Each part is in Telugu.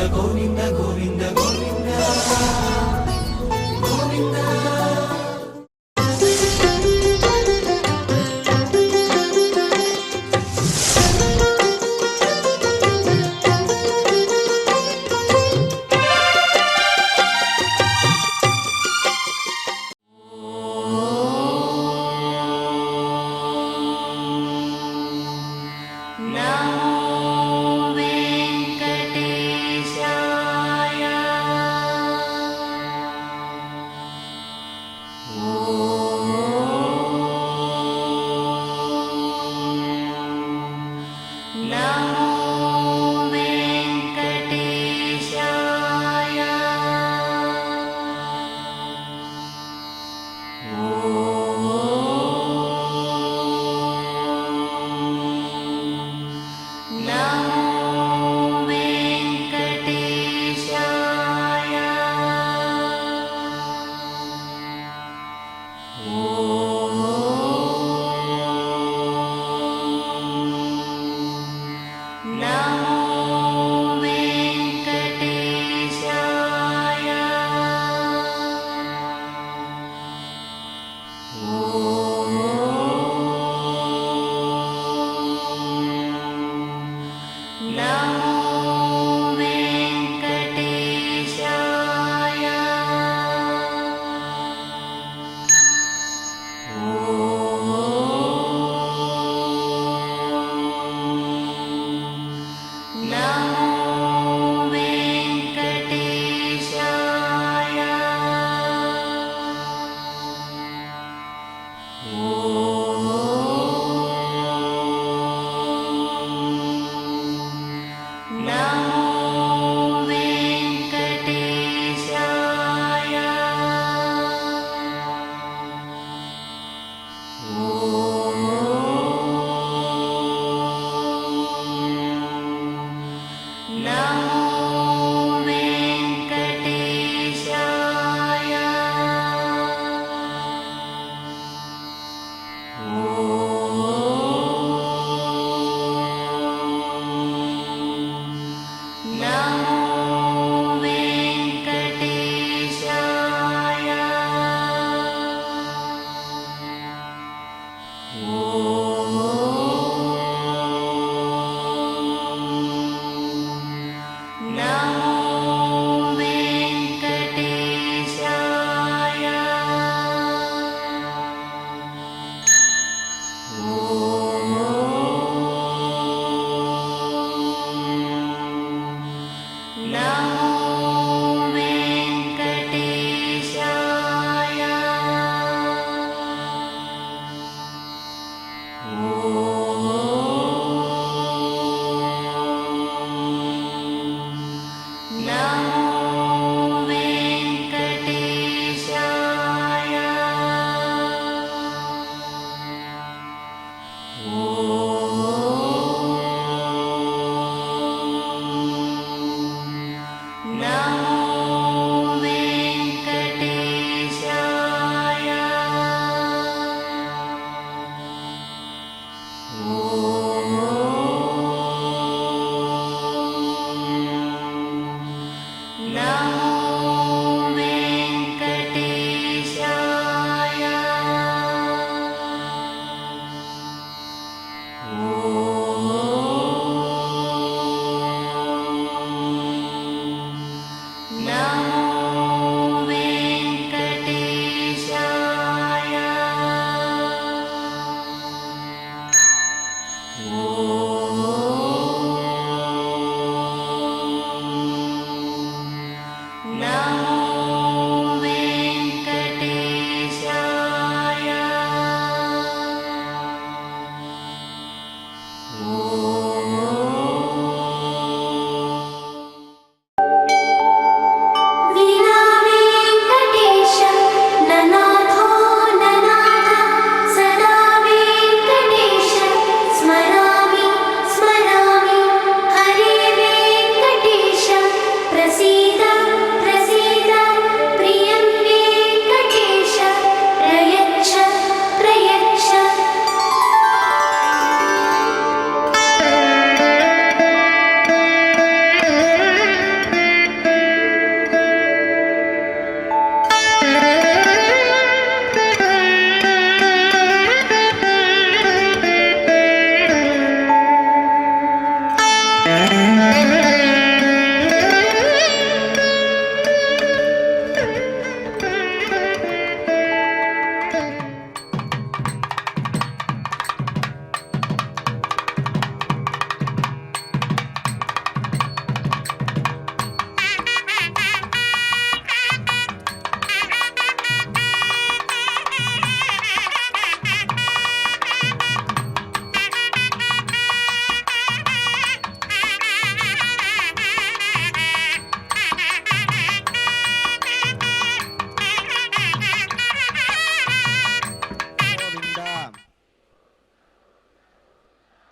గోవింద గోవింద గోవింద గోవింద.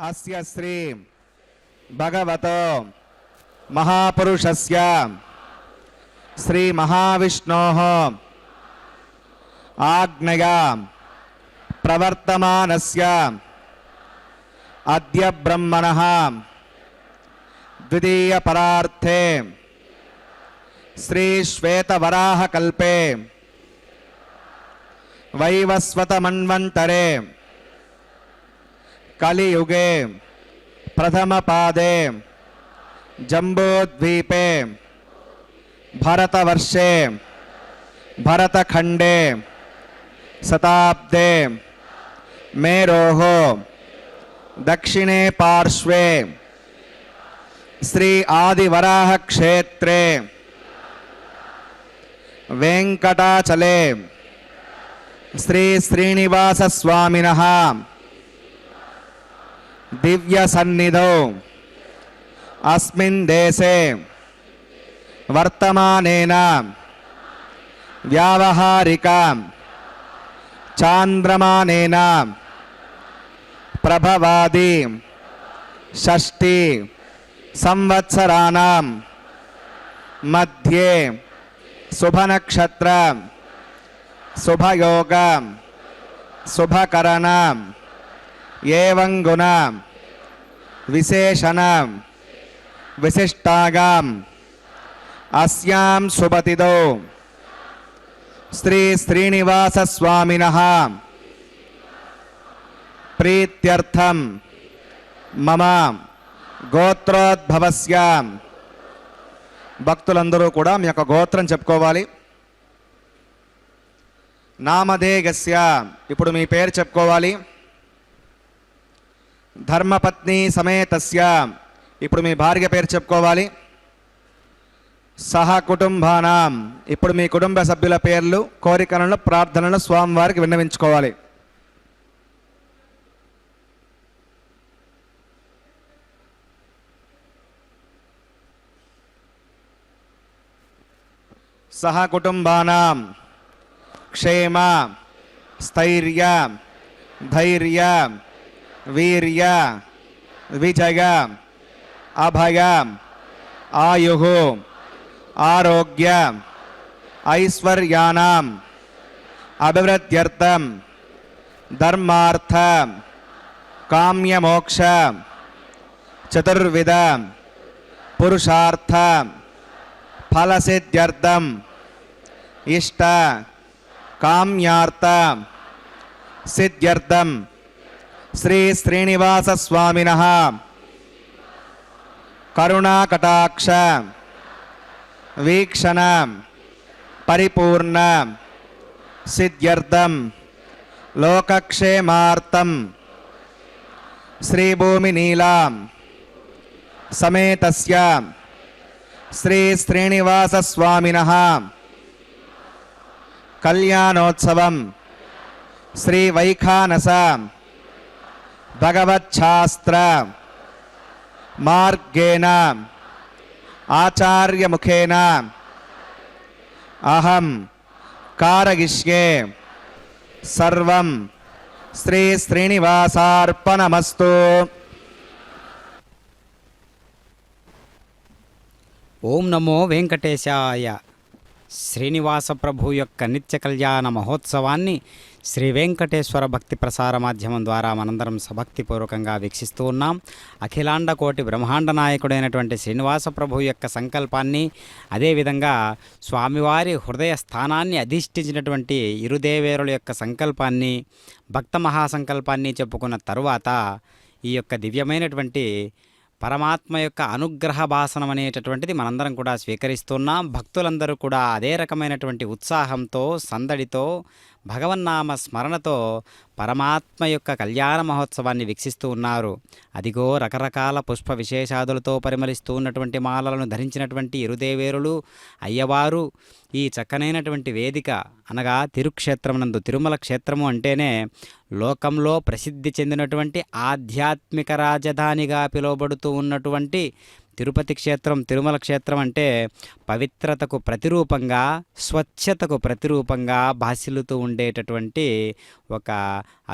అస్య శ్రీ భగవతో మహాపురుషస్య శ్రీ మహావిష్ణోః ఆజ్ఞయా ప్రవర్తమానస్య అద్య బ్రహ్మణః ద్వితీయ పరార్థే శ్రీ శ్వేతవరాహ కల్పే వైవస్వత మన్వంతరే కలియుగే ప్రథమ పాదే జంబోద్వీపే భరతవర్షే భరతఖండే శతాబ్దే మేరోః దక్షిణే పార్శ్వే శ్రీ ఆదివరాహ క్షేత్రే వెంకటాచలే శ్రీ శ్రీనివాస స్వామినః దివ్య సన్నిధౌ అస్మిన్ దేశే వర్తమానేన వ్యావహారిక చాంద్రమానేన ప్రభవాది షష్ఠి సంవత్సరాణం మధ్యే శుభనక్షత్ర శుభయోగ శుభకరణ ఏవం గుణ విశేషణ విశిష్టాగాం అస్యాం శుభతిథౌ శ్రీ శ్రీనివాస స్వామినః ప్రీత్యర్థం మమ గోత్రోద్భవస్య. భక్తులందరూ కూడా మీ యొక్క గోత్రం చెప్పుకోవాలి. నామధేయస్య, ఇప్పుడు మీ పేరు చెప్పుకోవాలి. ధర్మపత్ని సమేతస్య, ఇప్పుడు మీ భార్య పేరు చెప్పుకోవాలి. సహ కుటుంబానాం, ఇప్పుడు మీ కుటుంబ సభ్యుల పేర్లు, కోరికలను, ప్రార్థనలు స్వామివారికి విన్నవించుకోవాలి. సహ కుటుంబానాం క్షేమ స్థైర్య ధైర్య వీర్య విజయ అభయ ఆయుః ఆరోగ్య ఐశ్వర్యానాం అభివృద్ధ్యర్థం ధర్మార్థ కామ్యమోక్ష చతుర్విధ పురుషార్థ ఫలసిద్ధ్యర్థం ఇష్ట కామ్యార్థ సిద్ధ్యర్థం శ్రీ శ్రీనివాస స్వామినః కరుణాకటాక్ష వీక్షణ పరిపూర్ణ సిద్ధ్యర్థం లోకక్షేమార్థం శ్రీభూమినీలాం సమేతస్య శ్రీ శ్రీనివాస స్వామినః కళ్యాణోత్సవం శ్రీ వైఖానస భగవచ్ఛాస్త్ర మార్గేణ ఆచార్యముఖేన అహం కారయిష్యే. సర్వం శ్రీ శ్రీనివాసార్పణమస్తు. ఓం నమో వెంకటేశాయ. శ్రీనివాస ప్రభు యొక్క నిత్య కళ్యాణ మహోత్సవాన్ని శ్రీ వెంకటేశ్వర భక్తి ప్రసార మాధ్యమం ద్వారా మనందరం సభక్తిపూర్వకంగా వీక్షిస్తూ ఉన్నాం. అఖిలాండ కోటి బ్రహ్మాండ నాయకుడైనటువంటి శ్రీనివాస ప్రభు యొక్క సంకల్పాన్ని, అదేవిధంగా స్వామివారి హృదయ స్థానాన్ని అధిష్ఠించినటువంటి ఇరుదేవేరుల యొక్క సంకల్పాన్ని, భక్త మహాసంకల్పాన్ని చెప్పుకున్న తరువాత ఈ యొక్క దివ్యమైనటువంటి పరమాత్మ యొక్క అనుగ్రహ భాసనం అనేటటువంటిది మనందరం కూడా స్వీకరిస్తున్నాం. భక్తులందరూ కూడా అదే రకమైనటువంటి ఉత్సాహంతో, సందడితో, భగవన్నామ స్మరణతో పరమాత్మ యొక్క కళ్యాణ మహోత్సవాన్ని వీక్షిస్తూ ఉన్నారు. అదిగో రకరకాల పుష్ప విశేషాదులతో పరిమళిస్తూ ఉన్నటువంటి మాలలను ధరించినటువంటి ఇరుదేవేరులు అయ్యవారు ఈ చక్కనైనటువంటి వేదిక అనగా తిరుక్షేత్రమునందు, తిరుమల క్షేత్రము అంటేనే లోకంలో ప్రసిద్ధి చెందినటువంటి ఆధ్యాత్మిక రాజధానిగా పిలువబడుతూ ఉన్నటువంటి తిరుపతి క్షేత్రం, తిరుమల క్షేత్రం అంటే పవిత్రతకు ప్రతిరూపంగా, స్వచ్ఛతకు ప్రతిరూపంగా భాసిల్లుతూ ఉండేటటువంటి ఒక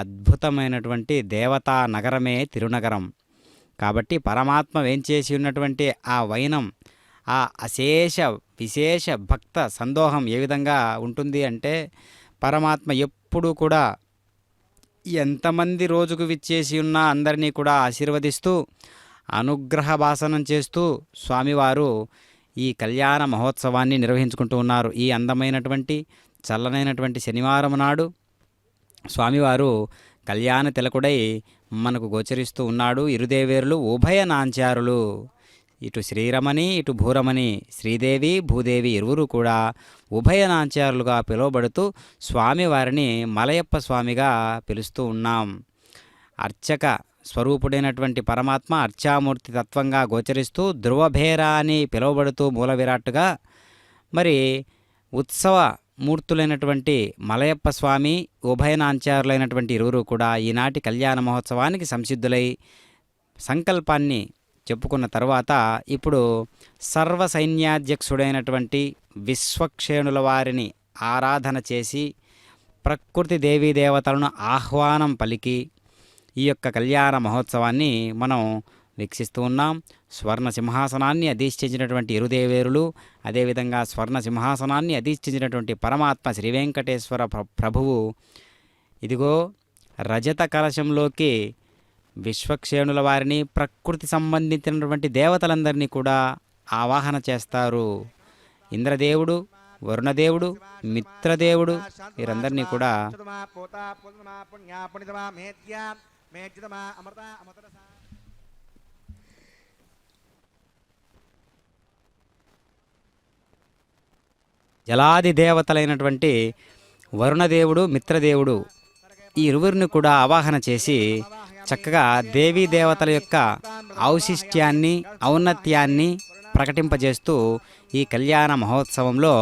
అద్భుతమైనటువంటి దేవతా నగరమే తిరునగరం. కాబట్టి పరమాత్మ వేంచేసి ఉన్నటువంటి ఆ వైనం, ఆ అశేష విశేష భక్త సందోహం ఏ విధంగా ఉంటుంది అంటే, పరమాత్మ ఎప్పుడూ కూడా ఎంతమంది రోజుకు విచ్చేసి ఉన్నా అందరినీ కూడా ఆశీర్వదిస్తూ అనుగ్రహ భాసనం చేస్తూ స్వామివారు ఈ కళ్యాణ మహోత్సవాన్ని నిర్వహించుకుంటూ ఉన్నారు. ఈ అందమైనటువంటి చల్లనైనటువంటి శనివారం నాడు స్వామివారు కళ్యాణ తిలకుడై మనకు గోచరిస్తూ ఉన్నాడు. ఇరుదేవేరులు ఉభయ నాంచారులు, ఇటు శ్రీరమణి ఇటు భూరమణి, శ్రీదేవి భూదేవి ఇరువురు కూడా ఉభయ నాంచారులుగా పిలువబడుతూ స్వామివారిని మలయప్ప స్వామిగా పిలుస్తూ ఉన్నాం. అర్చక స్వరూపుడైనటువంటి పరమాత్మ అర్చామూర్తి తత్వంగా గోచరిస్తూ ధ్రువభేర అని పిలువబడుతూ మూల విరాట్టుగా, మరి ఉత్సవ మూర్తులైనటువంటి మలయప్ప స్వామి, ఉభయనాంచారులైనటువంటి ఇరువురు కూడా ఈనాటి కళ్యాణ మహోత్సవానికి సంసిద్ధులై సంకల్పాన్ని చెప్పుకున్న తర్వాత ఇప్పుడు సర్వ సైన్యాధ్యక్షుడైనటువంటి విశ్వక్షేణుల వారిని ఆరాధన చేసి ప్రకృతి దేవీ దేవతలను ఆహ్వానం పలికి ఈ యొక్క కళ్యాణ మహోత్సవాన్ని మనం వీక్షిస్తూ ఉన్నాం. స్వర్ణ సింహాసనాన్ని అధిష్ఠించినటువంటి ఇరుదేవేరులు, అదేవిధంగా స్వర్ణ సింహాసనాన్ని అధిష్ఠించినటువంటి పరమాత్మ శ్రీ వెంకటేశ్వర ప్రభువు ఇదిగో రజత కలశంలోకి విశ్వక్షేణుల వారిని, ప్రకృతి సంబంధించినటువంటి దేవతలందరినీ కూడా ఆవాహన చేస్తారు. ఇంద్రదేవుడు, వరుణదేవుడు, మిత్రదేవుడు వీరందరినీ కూడా జలాది దేవతలైనటువంటి వరుణదేవుడు, మిత్రదేవుడు ఈ ఇరువురిని కూడా ఆవాహన చేసి చక్కగా దేవీ దేవతల యొక్క ఔశిష్ట్యాన్ని, ఔన్నత్యాన్ని ప్రకటింపజేస్తూ ఈ కళ్యాణ మహోత్సవంలో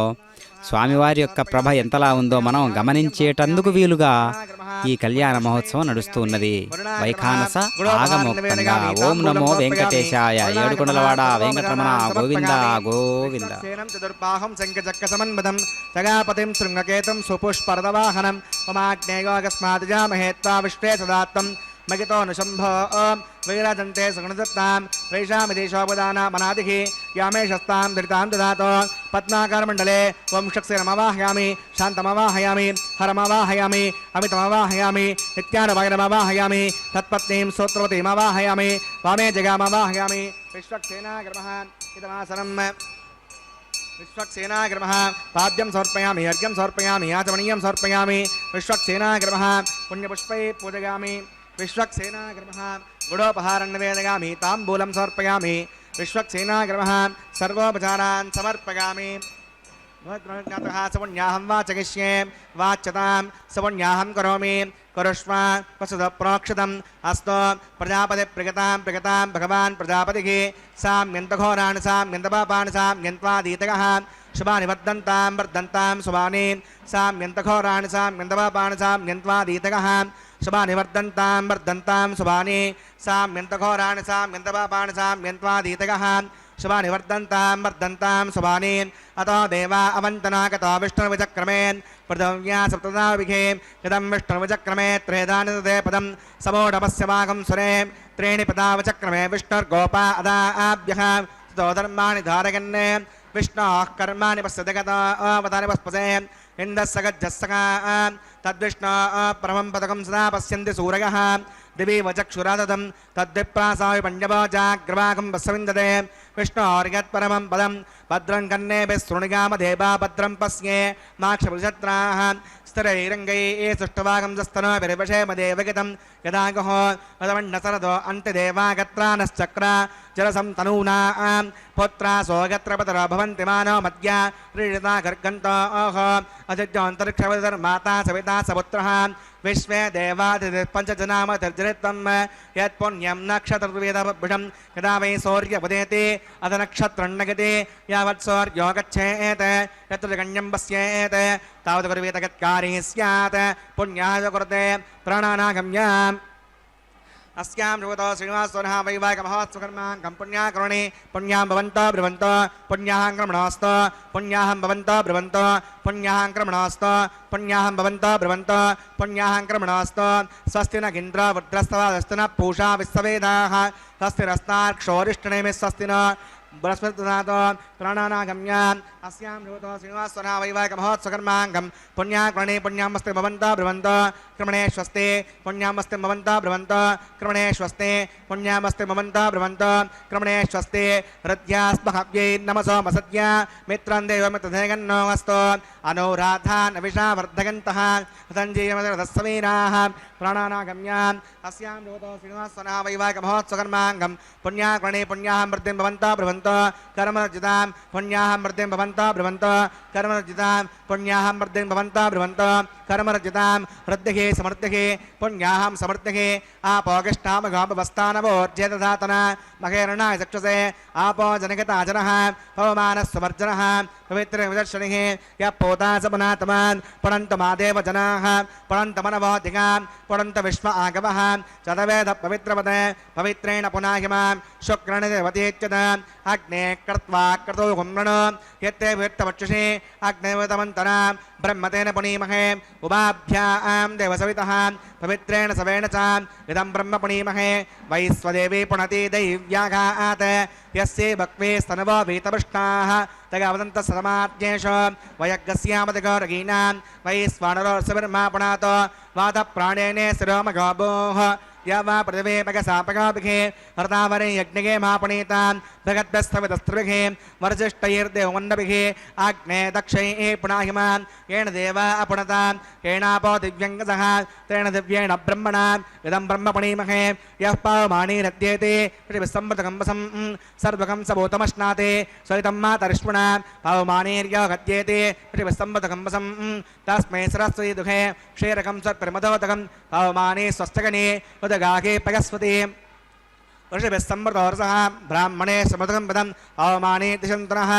స్వామివారి యొక్క ప్రభ ఎంతలా ఉందో మనం గమనించేటందుకు వీలుగా ఈ కళ్యాణ మహోత్సవం నడుస్తూ ఉన్నది. వైఖానస ఆగమోక్తంగా ఓం నమో వెంకటేశాయ, ఏడుకొండలవాడ వెంకటరమణ గోవింద గోవింద. చతుర్బాహం శంఖచక్ర సమన్వితం సగాపతిం శృంగకేతం సుపుష్పరదవాహనం మమాజ్ఞేయోగస్మాద్జామహేత్వా విష్ణే సదాత్తం మగితో నుశంభో వైరాజంతే సగుణదత్తాం వైషామిదేశోపదానామనాదిః యామేషస్తాం ధృతాం దదాతో పద్మాకారమండలే వంశక్సేనమవాహయామి శాంతమవాహయామి హరమవాహయామి అమితమవాహయామి నిత్యానభైరమవాహయామి తత్పత్నీం స్తోత్రవతీమవాహయామి వామే జగామవాహయామి విశ్వక్సేనాగ్రమః ఇదమాసనం విశ్వక్సేనాగ్రమః పాద్యం సమర్పయామి, అర్ఘ్యం సమర్పయామి, ఆచమనీయం సమర్పయామి. విశ్వక్సేనాగ్రమః పుణ్యపుష్పై పూజయామి. విశ్వక్సేనాగ్రమః గుడోపహారన్నివేదయామి, తాంబూలం సమర్పయామి. విశ్వక్సేనాగ్రమః సర్వోపచారాన్ సమర్పయామి. సపుణ్యాహం వాచగిష్యే వాచ్యతాం సపుణ్యాహం కరోమి కరుష్వ వసుధ ప్రోక్షితం అస్తో ప్రజాపతి ప్రియతాం ప్రియతాం భగవాన్ ప్రజాపతిః సామ్యంతఘోరాణి సామ్యంతపాపాని సామ్యంత్వాదీతగః శుభాని వర్ధంతాం వర్ధంతాం శుభాని సామ్యంతఘోరాణి సామ్యంతపాపాని సామ్యంత్వాదీతగః శుభాని వర్ధంతాం వర్ధంతాం శుభాని సామ్యంతఘోరాణి సామ్యంతపాపాని సామ్యంత్వాదీతగః శుభాని వర్ధంతాం వర్ధంతాం శుభాని. అతో దేవా అవంతనాగతో విష్ణుర్విచక్రమే పృథివ్యా సప్తదావిఘే ఇదం విష్ణుర్విచక్రమే త్రేదాని తదే పదం సమోఢమస్య భాగం సురే త్రీణి పదావిచక్రమే విష్ణుర్గోపా అదాభ్యః తో ధర్మాణి ధారయన్నే విష్ణోః కర్మాణి పశ్యతి గతావతాని పస్పసే ఇందస్సగజ్జస్సగా తద్విష్ణో పరమం పదకం సదా పశ్యంతి సూరయః దివి వచక్షురాదం తద్విప్రాసావి పంచభోజాగ్రవాకం పశ్యవిందతే విష్ణోర్యత్పరమం పదం భద్రం కన్నేభిः శృణుగామ దేవా భద్రం పశ్యే మాక్షపుజత్రాः స్థిరైరంగై సుష్టవాగం దస్తనో విరివశేమదేవగితం యదాగహో వదమన్నసరదో అంత్యదేవాగత్రానశ్చక్ర జలసం తనూనా పుత్రా సోగత్రపతరో భవంతి మానో మధ్య రీడితా గర్గంతో ఓహో అజజ్యోంతరిక్షమాతా సవితా సపుత్రః విశ్వే దేవాదిపంచజనామతిర్జనిత్వం యత్పుణ్యం నక్షత్రవేదభుషం యదా వై సౌర్యపదేతి అద నక్షత్రన్నగతి యావత్ సౌర్యో గచ్ఛేత్ యత్ర గణ్యం పశ్యేత్ తావత్ గురువేతగత్కారీ స్యాత్ పుణ్యాయ కృతే ప్రాణానాగమ్య अस्यां रुवतो श्रीनिवासोनः वैवाहिकमहोत्सवकर्माङ्कं पुण्याकरुणे पुण्यां भवन्तो ब्रुवन्तो पुण्याहं क्रमणोऽस्तु पुण्याहं भवन्तो ब्रुवन्तो पुण्याहं क्रमणोऽस्तु पुण्याहं भवन्तो ब्रुवन्तो पुण्याहं क्रमणोऽस्तु स्वस्ति न इन्द्रो वृत्रस्तवादस्तु न पूषा विश्ववेदाः स्वस्ति रस्तार्क्षोरिष्टनेमि स्वस्ति न बृहस्पतिनाथो प्राणानागम्यान् अस्यां रुवतो श्रीनिवासोनः वैवाहिकमहोत्सवकर्माङ्कं पुण्याकरुणे पुण्यामस्ते भवन्तो ब्रुवन्तो क्रमणे स्वस्ते पुण्यामस्ते भवन्तो ब्रुवन्तो क्रमणे स्वस्ते पुण्यामस्ते भवन्तो ब्रुवन्तो क्रमणे स्वस्ते हृद्यास्महव्यै नमसो मसद्या मित्रं देवमित्रधेगन्नो अस्तु अनुराधान् विषावर्धगन्तः सञ्जीवमदरथस्वीराः प्राणानागम्यान् अस्यां रुवतो श्रीनिवासोनः वैवाहिकमहोत्सवकर्माङ्कं पुण्याकरुणे पुण्याहं वृद्धिं भवन्तो ब्रुवन्तो कर्मरजितां पुण्याहं वृद्धिं भवन्तो ब्रुवन्तो कर्मरजितां पुण्याहं वृद्धिं भवन्तो ब्रुवन्तो कर्मरजितां हृद्यहे समृद्यहे पुण्याहं समृद्यहे आपोगिष्ठामघोपवस्थानवोर्जेतधातन महेरणाय चक्षुषे आपो जनगता जनः पवमानस्ववर्जनः पवित्रविदर्शनिः यः पोता स पुनातमान् पुनन्तमादेव जनाः पुनन्तमनवोधिकां पुनन्त विश्व आगवः चतवेद पवित्रपदे पवित्रेण पुनाहिमां शुक्रणदेवतीत्यताम् अग्ने कृत्वा क्रतो गुम्रण यत्ते वित्तवक्षसि अग्नेवतमन्तरां ब्रह्मतेन पुनीमहे उभाभ्यां देवसवितः पवित्रेण सवेण च इदं ब्रह्म पुनीमहे वैश्वदेवी पुनति दैव्याघात् यस्ये भक्वे स्तनवो वीतपृष्टाः तगवदन्तः सतमाद्येषु वयज्ञस्यामतिगौरगीनां वैश्वानरो सविर्मा पुनातो वातप्राणेने शिरोमगोभोः या वा पृथिवे पगसापगाभिखे हर्तावरे यज्ञगे महापुनीतान् भगद्भस्तविदस्त्रिभिः वर्जिष्ठैर्देवमण्डभिः आग्ने दक्षैः पुनाहिमान् येन देवा अपुनतान् येनापो दिव्यङ्गसः तेन दिव्येण ब्रह्मणा इदं ब्रह्म पुनीमहे यः पावमानीरद्येते पृथिविस्सम्मृतकम्बसं सर्वकं सबूतमश्नाते सवितं मातरिष्मणा पावमानीर्यो गद्येते पृथिविस्सम्मृतकम्बसं तस्मै सरस्वती दुःखे क्षीरकं सत्प्रमदोदकं पावमाने स्वस्तगने उदगाहे पगस्वती ऋषिभिः सम्मृतोरसः ब्राह्मणे समृतकं पदम् अवमाने दिशन्तनः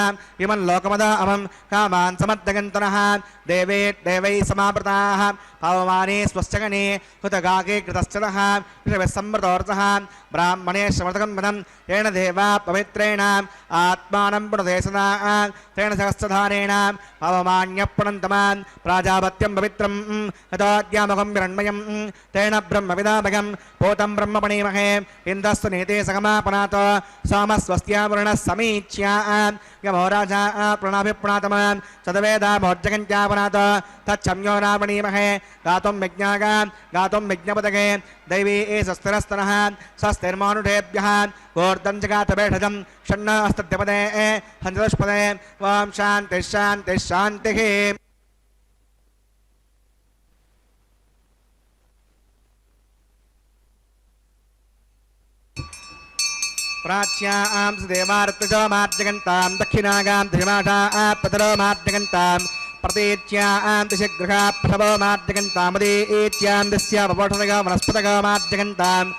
इमं लोकमदा अमं कामान् समद्दगन्तनः देवे देवैः समावृताः पवमाने स्वश्चगने हुतगाके कृतश्चनः ऋषिभिः सम्मृतोरसः ब्राह्मणे समृतकं पदम् येन देवा पवित्रेण आत्मानं पुनते सदा तेन सहस्रधारेण पवमान्यः पुनन्तमान् प्राजापत्यं पवित्रं यतोऽद्यामकं विरण्मयं तेन ब्रह्मविदाभगं पोतं ब्रह्म पुनीमहे इन्द्रस्तु नीते सगमापनातो सोमस्वस्त्यावरुणः समीच्या यमो राजा प्रणभिप्रातमान् चतवेदा भोज्जगन्त्यापनातो तच्छम्यो रावणीमहे गातुं यज्ञागां गातुं यज्ञपदगे दैवी एषस्तिरस्तनः स्वस्तिर्मानुषेभ्यः ऊर्ध्वं जगातभेषजं षण्ण अस्तद्यपदे हञ्चतुष्पदे ॐ शान्तिः शान्तिः शान्तिः प्राच्यां देवार्तजो मार्जगन्तां दक्षिणागां धृमाषा पतरो मार्जगन्तां प्रतीच्यां दिशगृहा प्रभवो मार्जगन्तामुदीच्यां दिस्यापपोषणगो वनस्पतगो मार्जगन्ताम्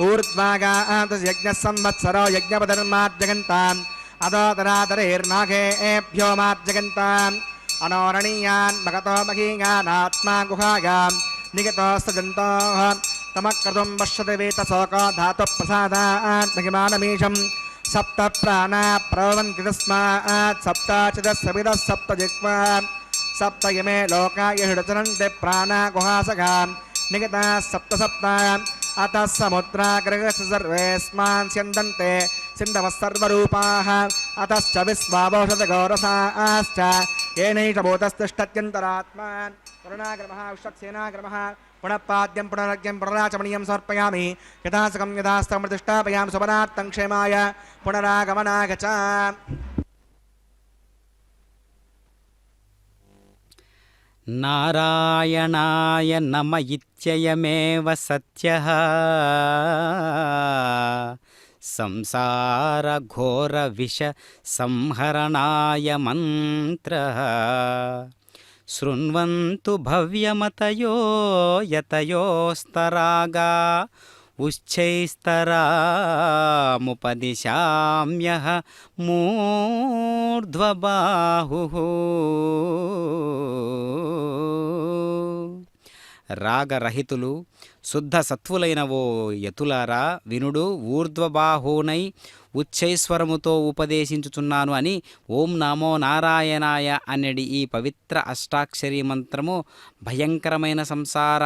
ऊर्ध्वागां यज्ञः संवत्सरो यज्ञपदर्मार्जगन्ताम् अधोतरातरेर्नागेभ्यो मार्जगन्ताम् अनोरणीयान् मगतो महीयानात्मा गुहागां निगतो सजन्तोः तमक्रतुं पश्यति वेतशोको धातुप्रसादात् महिमानमीशं सप्त प्राणा प्रभवन्ति तस्मात् सप्ताचिदस्सविदः सप्तजिह्वा सप्त इमे लोका यहिडचरन्ति प्राणा गुहासगां निगताः सप्त अतः समुद्राग्रगस्य सर्वेऽस्मान् स्यन्दन्ते सिन्धवः सर्वरूपाः अतश्च विश्वावौषधगौरसाश्च येनैष भूतस्तिष्ठत्यन्तरात्मा करुणाग्रमः विश्वक्सेनाग्रमः पुनः पाद्यं पुनरज्ञं पुनराचमणीयं समर्पयामि यथासकं यथास्तमृतिष्ठापयां सुपनार्थं क्षेमाय पुनरागमनाय च नारायणाय नम इत्ययमेव सत्यः संसारघोरविष संहरणाय मन्त्रः शृण्वन्तु भव्यमतयो यतयोस्तरागा उच्चैस्तरामुपदिशाम्यः मूर्ध्वबाहुः రాగరహితులు శుద్ధ సత్వులైన ఓ యతులారా వినుడు, ఊర్ధ్వబాహూనై ఉచ్చైస్వరముతో ఉపదేశించుచున్నాను అని ఓం నమో నారాయణాయ అనేది ఈ పవిత్ర అష్టాక్షరీ మంత్రము భయంకరమైన సంసార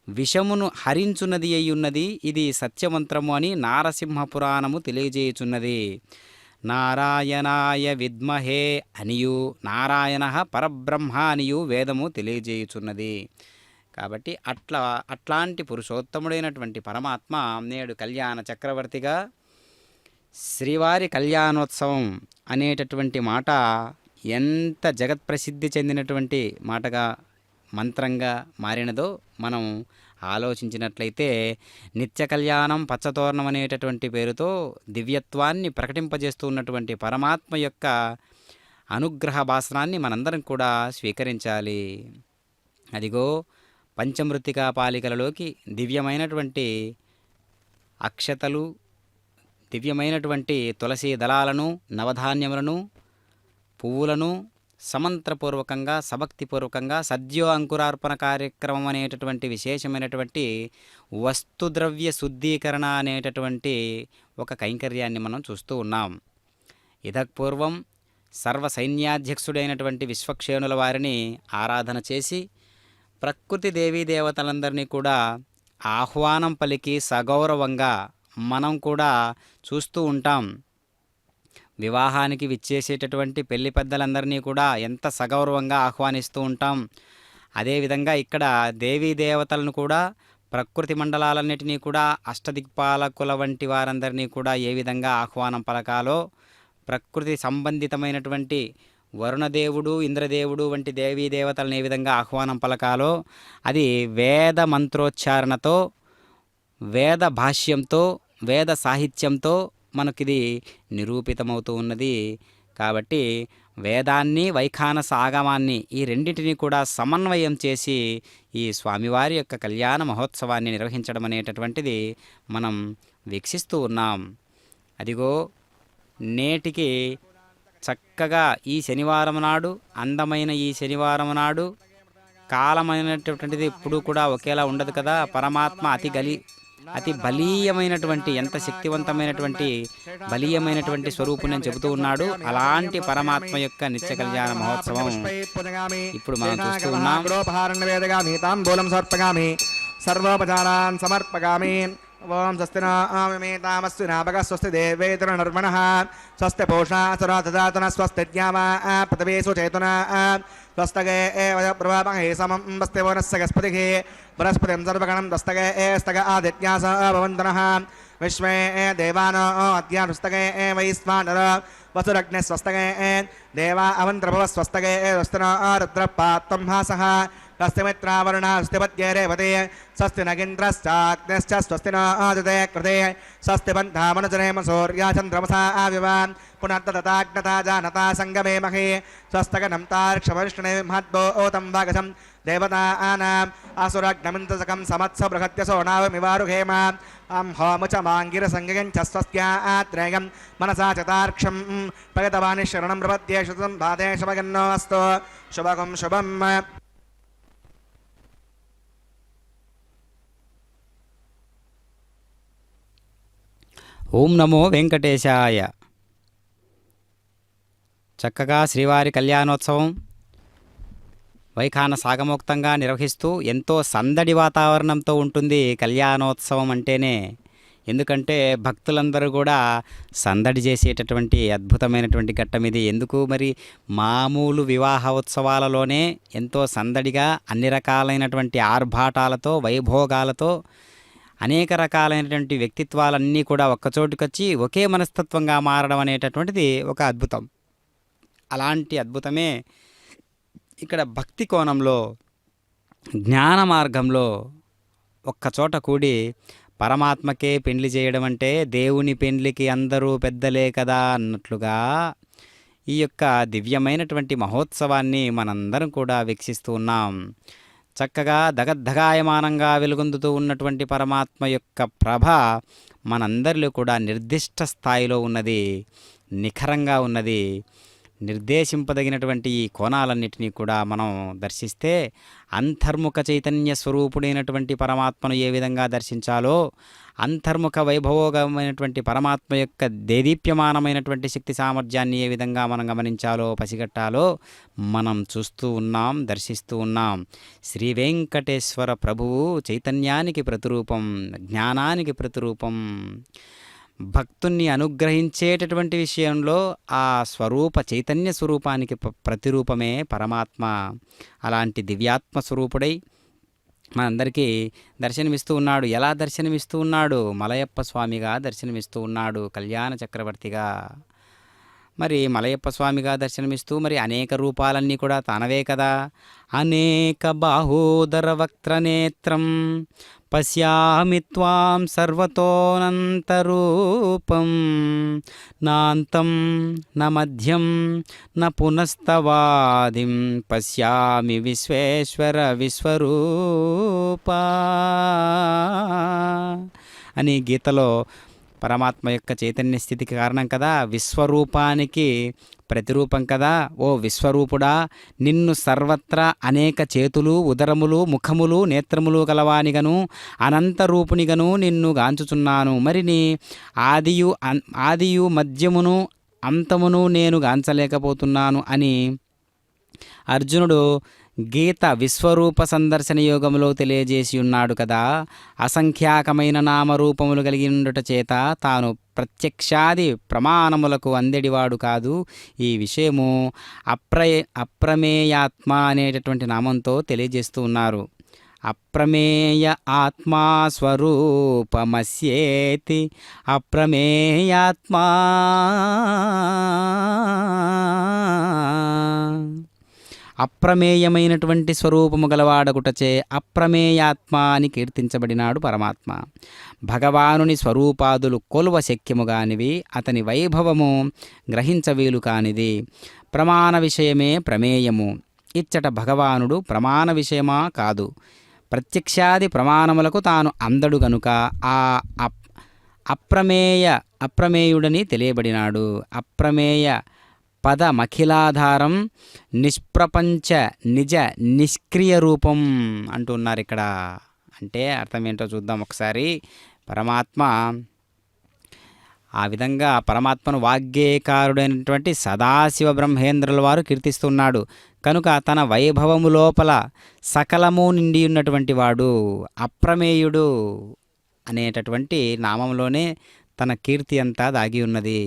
విషమును హరించున్నది అయ్యున్నది. ఇది సత్యమంత్రము అని నారసింహ పురాణము తెలియజేయుచున్నది. నారాయణాయ విద్మహే అనియు, నారాయణ పరబ్రహ్మ అనియు వేదము తెలియజేయుచున్నది. కాబట్టి అట్లాంటి పురుషోత్తముడైనటువంటి పరమాత్మ నేడు కళ్యాణ చక్రవర్తిగా శ్రీవారి కళ్యాణోత్సవం అనేటటువంటి మాట ఎంత జగత్ప్రసిద్ధి చెందినటువంటి మాటగా మంత్రంగా మారినదో మనం ఆలోచించినట్లయితే నిత్య కళ్యాణం పచ్చతోరణం అనేటటువంటి పేరుతో దివ్యత్వాన్ని ప్రకటింపజేస్తూ ఉన్నటువంటి పరమాత్మ యొక్క అనుగ్రహ భాసనాన్ని మనందరం కూడా స్వీకరించాలి. అదిగో పంచమృతికా పాలికలలోకి దివ్యమైనటువంటి అక్షతలు, దివ్యమైనటువంటి తులసి దళాలను, నవధాన్యములను, పువ్వులను సమంత్రపూర్వకంగా సభక్తిపూర్వకంగా సద్యో అంకురార్పణ కార్యక్రమం అనేటటువంటి విశేషమైనటువంటి వస్తుద్రవ్య శుద్ధీకరణ అనేటటువంటి ఒక కైంకర్యాన్ని మనం చూస్తూ ఉన్నాం. ఇదపూర్వం సర్వ సైన్యాధ్యక్షుడైనటువంటి విశ్వక్షేణుల వారిని ఆరాధన చేసి ప్రకృతి దేవీ దేవతలందరినీ కూడా ఆహ్వానం పలికి సగౌరవంగా మనం కూడా చూస్తూ ఉంటాం. వివాహానికి విచ్చేసేటటువంటి పెళ్లి పెద్దలందరినీ కూడా ఎంత సగౌరవంగా ఆహ్వానిస్తూ ఉంటాం. అదేవిధంగా ఇక్కడ దేవీ దేవతలను కూడా ప్రకృతి మండలాలన్నిటినీ కూడా అష్టదిక్పాలకుల వంటి వారందరినీ కూడా ఏ విధంగా ఆహ్వానం పలకాలో, ప్రకృతి సంబంధితమైనటువంటి వరుణదేవుడు, ఇంద్రదేవుడు వంటి దేవీ దేవతలను ఏ విధంగా ఆహ్వానం పలకాలో అది వేద మంత్రోచ్చారణతో, వేద భాష్యంతో, వేద సాహిత్యంతో మనకిది నిరూపితమవుతూ ఉన్నది. కాబట్టి వేదాన్ని, వైఖానస ఆగమాన్ని ఈ రెండింటినీ కూడా సమన్వయం చేసి ఈ స్వామివారి యొక్క కళ్యాణ మహోత్సవాన్ని నిర్వహించడం అనేటటువంటిది మనం వీక్షిస్తూ ఉన్నాం. అదిగో నేటికి చక్కగా ఈ శనివారం నాడు, అందమైన ఈ శనివారం నాడు, కాలమైనటువంటిది ఎప్పుడూ కూడా ఒకేలా ఉండదు కదా. పరమాత్మ అతి బలీయమైనటువంటి, ఎంత శక్తివంతమైనటువంటి బలీయమైనటువంటి స్వరూపుని అని చెబుతూ ఉన్నాడు. అలాంటి పరమాత్మ యొక్క నిత్య కళ్యాణ మహోత్సవం ఇప్పుడు మనం చూస్తూ ఉన్నాం. సర్వోపచారాన్ సమర్పగామి. ఓం స్వస్తి నామేతామస్సు నాభగ స్వస్తి దేవేతర నర్మణః స్వస్తి పూషా సురాతదాతన స్వస్తి జ్ఞామా పృథివీషు చేతనా స్వస్తగే ప్రభామహే సమం వస్తి వనస్య గస్పతిః బృహస్పతిం సర్వగణం దస్తగే స్తగ ఆదిత్యాస భవంతనః విశ్వే దేవానో అద్యానుస్తగే వైశ్వానర వసురగ్నే స్వస్తగే దేవా అవంత్రభవ స్వస్తగే స్వస్తినో రుద్రపాత్వం హాసః స్వస్తి మిత్రావరుణ స్వస్తి పద్యే రేవతే స్వస్తి నగేంద్రశ్చాగ్నిశ్చ స్వస్తి నో ఆదితే కృతే స్వస్తి పంథామనుజనేమ సూర్యా చంద్రమసా ఆవివాన్ పునర్దతాగ్నతా జానతా సంగమే మహే స్వస్తగనం తార్క్షవర్ష్ణే మహద్భూతం వాగసం దేవతానాం అసురగ్నమింద్రసకం సమత్స బృహత్యసో నావమివారుహేమ హోముచ మాంగిర సంగయం చ స్వస్త్యాత్రేయం మనసా చతార్క్షం ప్రగతవాణి శరణం ప్రపద్యే శుతం భాదే శుభగన్నో అస్తు శుభగం శుభం. ఓం నమో వెంకటేశాయ. చక్కగా శ్రీవారి కళ్యాణోత్సవం వైఖాన సాగమోక్తంగా నిర్వహిస్తూ ఎంతో సందడి వాతావరణంతో ఉంటుంది కళ్యాణోత్సవం అంటేనే. ఎందుకంటే భక్తులందరూ కూడా సందడి చేసేటటువంటి అద్భుతమైనటువంటి ఘట్టం ఇది. ఎందుకు మరి మామూలు వివాహ ఉత్సవాలలోనే ఎంతో సందడిగా అన్ని రకాలైనటువంటి ఆర్భాటాలతో, వైభోగాలతో, అనేక రకాలైనటువంటి వ్యక్తిత్వాలన్నీ కూడా ఒక్కచోటుకొచ్చి ఒకే మనస్తత్వంగా మారడం అనేటటువంటిది ఒక అద్భుతం. అలాంటి అద్భుతమే ఇక్కడ భక్తి కోణంలో, జ్ఞాన మార్గంలో ఒక్కచోట కూడి పరమాత్మకే పెండ్లి చేయడం అంటే దేవుని పెండ్లికి అందరూ పెద్దలే కదా అన్నట్లుగా ఈ యొక్క దివ్యమైనటువంటి మహోత్సవాన్ని మనందరం కూడా వీక్షిస్తూ ఉన్నాం. చక్కగా దగద్ధగాయమానంగా వెలుగొందుతూ ఉన్నటువంటి పరమాత్మ యొక్క ప్రభ మనందరిలో కూడా నిర్దిష్ట స్థాయిలో ఉన్నది, నిఖరంగా ఉన్నది. నిర్దేశింపదగినటువంటి ఈ కోణాలన్నిటినీ కూడా మనం దర్శిస్తే అంతర్ముఖ చైతన్య స్వరూపుడైనటువంటి పరమాత్మను ఏ విధంగా దర్శించాలో, అంతర్ముఖ వైభవోగమైనటువంటి పరమాత్మ యొక్క దేదీప్యమానమైనటువంటి శక్తి సామర్థ్యాన్ని ఏ విధంగా మనం గమనించాలో, పసిగట్టాలో మనం చూస్తూ ఉన్నాం, దర్శిస్తూ ఉన్నాం. శ్రీ వెంకటేశ్వర ప్రభువు చైతన్యానికి ప్రతిరూపం, జ్ఞానానికి ప్రతిరూపం. భక్తుణ్ణి అనుగ్రహించేటటువంటి విషయంలో ఆ స్వరూప చైతన్య స్వరూపానికి ప్రతిరూపమే పరమాత్మ. అలాంటి దివ్యాత్మ స్వరూపుడై మనందరికీ దర్శనమిస్తూ ఉన్నాడు. ఎలా దర్శనమిస్తూ ఉన్నాడు? మలయప్ప స్వామిగా దర్శనమిస్తూ ఉన్నాడు, కళ్యాణ చక్రవర్తిగా. మరి మలయప్ప స్వామిగా దర్శనమిస్తూ మరి అనేక రూపాలన్నీ కూడా తానవే కదా. అనేక బాహోదర వక్త్రనేత్రం పశ్యామి త్వాం సర్వతోనంతరూపం నాంతం న మధ్యం న పునస్తవాదిం పశ్యామి విశ్వేశ్వర విశ్వరూపా అని గీతలో పరమాత్మ యొక్క చైతన్య స్థితికి కారణం కదా, విశ్వరూపానికి ప్రతిరూపం కదా. ఓ విశ్వరూపుడా, నిన్ను సర్వత్రా అనేక చేతులు, ఉదరములు, ముఖములు, నేత్రములు గలవానిగను అనంతరూపునిగను నిన్ను గాంచుచున్నాను. మరి నీ ఆదియు మధ్యమును అంతమును నేను గాంచలేకపోతున్నాను అని అర్జునుడు గీత విశ్వరూప సందర్శన యోగంలో తెలియజేసి ఉన్నాడు కదా. అసంఖ్యాకమైన నామరూపములు కలిగి ఉండుట చేత తాను ప్రత్యక్షాది ప్రమాణములకు అందెడివాడు కాదు. ఈ విషయము అప్రమేయాత్మ అనేటటువంటి నామంతో తెలియజేస్తూ ఉన్నారు. అప్రమేయ ఆత్మా స్వరూపమస్యేతి అప్రమేయాత్మా. అప్రమేయమైనటువంటి స్వరూపము గలవాడగుటచే అప్రమేయాత్మ అని కీర్తించబడినాడు పరమాత్మ. భగవానుని స్వరూపాదులు కొలువ శక్యముగానివి, అతని వైభవము గ్రహించవీలు కానిది. ప్రమాణ విషయమే ప్రమేయము. ఇచ్చట భగవానుడు ప్రమాణ విషయమా కాదు, ప్రత్యక్షాది ప్రమాణములకు తాను అందడు గనుక ఆ అప్రమేయుడని తెలియబడినాడు. అప్రమేయ పదమఖిలాధారం నిష్ప్రపంచ నిజ నిష్క్రియ రూపం అంటున్నారు ఇక్కడ. అంటే అర్థం ఏంటో చూద్దాం ఒకసారి. పరమాత్మ ఆ విధంగా పరమాత్మను వాగ్గేయకారుడైనటువంటి సదాశివ బ్రహ్మేంద్రుల వారు కీర్తిస్తున్నాడు కనుక తన వైభవము లోపల సకలము నిండి ఉన్నటువంటి వాడు అప్రమేయుడు అనేటటువంటి నామంలోనే తన కీర్తి అంతా దాగి ఉన్నది.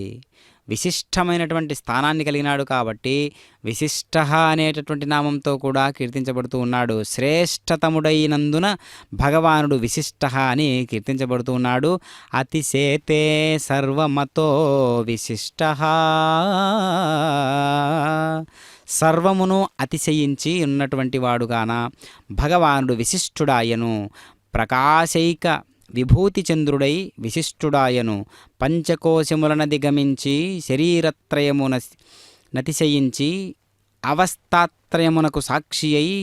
విశిష్టమైనటువంటి స్థానాన్ని కలిగినాడు కాబట్టి విశిష్ట అనేటటువంటి నామంతో కూడా కీర్తించబడుతూ ఉన్నాడు. శ్రేష్టతముడైనందున భగవానుడు విశిష్ట అని కీర్తించబడుతూ ఉన్నాడు. అతిశేతే సర్వమతో విశిష్ట, సర్వమును అతిశయించి ఉన్నటువంటి వాడుగాన భగవానుడు విశిష్టుడాయను. ప్రకాశైక విభూతి చంద్రుడై విశిష్టుడాయను. పంచకోశములను దిగమించి శరీరత్రయము నతిశయించి అవస్థాత్రయమునకు సాక్షి అయి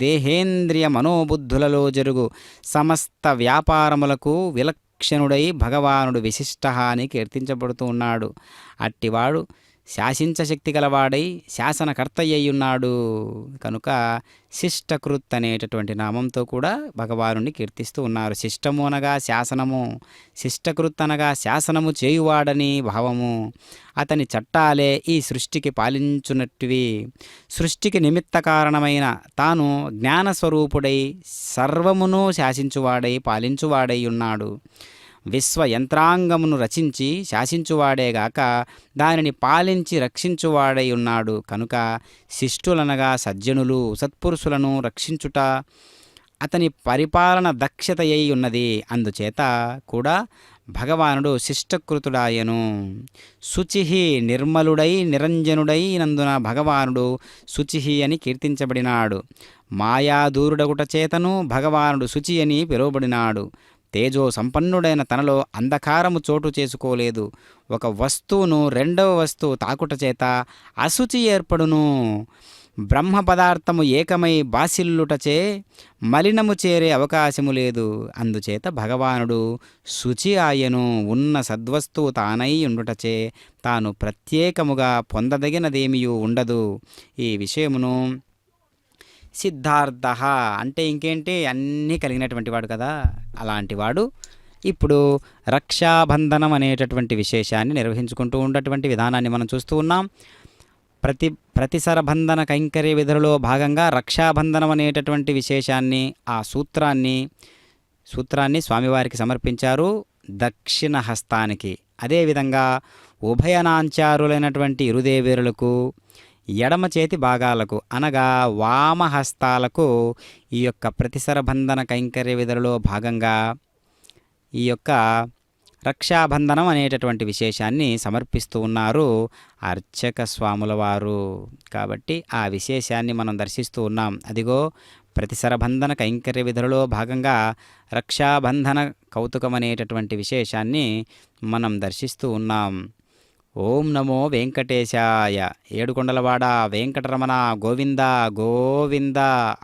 దేహేంద్రియ మనోబుద్ధులలో జరుగు సమస్త వ్యాపారములకు విలక్షణుడై భగవానుడు విశిష్ట అని కీర్తించబడుతూ ఉన్నాడు. అట్టివాడు శాసించశక్తి గలవాడై శాసనకర్త అయ్యున్నాడు కనుక శిష్టకృత్ అనేటటువంటి నామంతో కూడా భగవానుని కీర్తిస్తూ ఉన్నారు. శిష్టము అనగా శాసనము, శిష్టకృత్ అనగా శాసనము చేయువాడని భావము. అతని చట్టాలే ఈ సృష్టికి పాలించున్నట్టువి. సృష్టికి నిమిత్త కారణమైన తాను జ్ఞానస్వరూపుడై సర్వమును శాసించువాడై పాలించువాడై ఉన్నాడు. విశ్వ యంత్రాంగమును రచించి శాసించువాడేగాక దానిని పాలించి రక్షించువాడై ఉన్నాడు కనుక శిష్టులనగా సజ్జనులు సత్పురుషులను రక్షించుట అతని పరిపాలన దక్షత అయి ఉన్నది. అందుచేత కూడా భగవానుడు శిష్టకృతుడాయను. శుచిహి నిర్మలుడై నిరంజనుడై నందున భగవానుడు శుచిహి అని కీర్తించబడినాడు. మాయాదూరుడగుట చేతను భగవానుడు శుచి అని పిలువబడినాడు. తేజో సంపన్నుడైన తనలో అంధకారము చోటు చేసుకోలేదు. ఒక వస్తువును రెండవ వస్తువు తాకుట చేత అశుచి ఏర్పడును. బ్రహ్మ పదార్థము ఏకమై బాసిల్లుటచే మలినము చేరే అవకాశము లేదు. అందుచేత భగవానుడు శుచి ఆయను. ఉన్న సద్వస్తువు తానై ఉండుటచే తాను ప్రత్యేకముగా పొందదగినదేమియూ ఉండదు. ఈ విషయమును సిద్ధార్థ అంటే ఇంకేంటి, అన్నీ కలిగినటువంటి వాడు కదా, అలాంటి వాడు ఇప్పుడు రక్షాబంధనం అనేటటువంటి విశేషాన్ని నిర్వహించుకుంటూ ఉన్నటువంటి విధానాన్ని మనం చూస్తూ ఉన్నాం. ప్రతిసరబంధన కైంకర్య విధులలో భాగంగా రక్షాబంధనం అనేటటువంటి విశేషాన్ని, ఆ సూత్రాన్ని స్వామివారికి సమర్పించారు దక్షిణ హస్తానికి. అదేవిధంగా ఉభయనాంచారులైనటువంటి ఇరుదేవేరులకు ఎడమ చేతి భాగాలకు అనగా వామహస్తాలకు ఈ యొక్క ప్రతిసరబంధన కైంకర్య విధులలో భాగంగా ఈ యొక్క రక్షాబంధనం అనేటటువంటి విశేషాన్ని సమర్పిస్తూ ఉన్నారు అర్చక స్వాముల వారు. కాబట్టి ఆ విశేషాన్ని మనం దర్శిస్తూ ఉన్నాం. అదిగో ప్రతిసరబంధన కైంకర్య విధులలో భాగంగా రక్షాబంధన కౌతుకం అనేటటువంటి విశేషాన్ని మనం దర్శిస్తూ ఉన్నాం. ఓం నమో వెంకటేశాయ. ఏడుకొండలవాడ వెంకటరమణ గోవింద గోవింద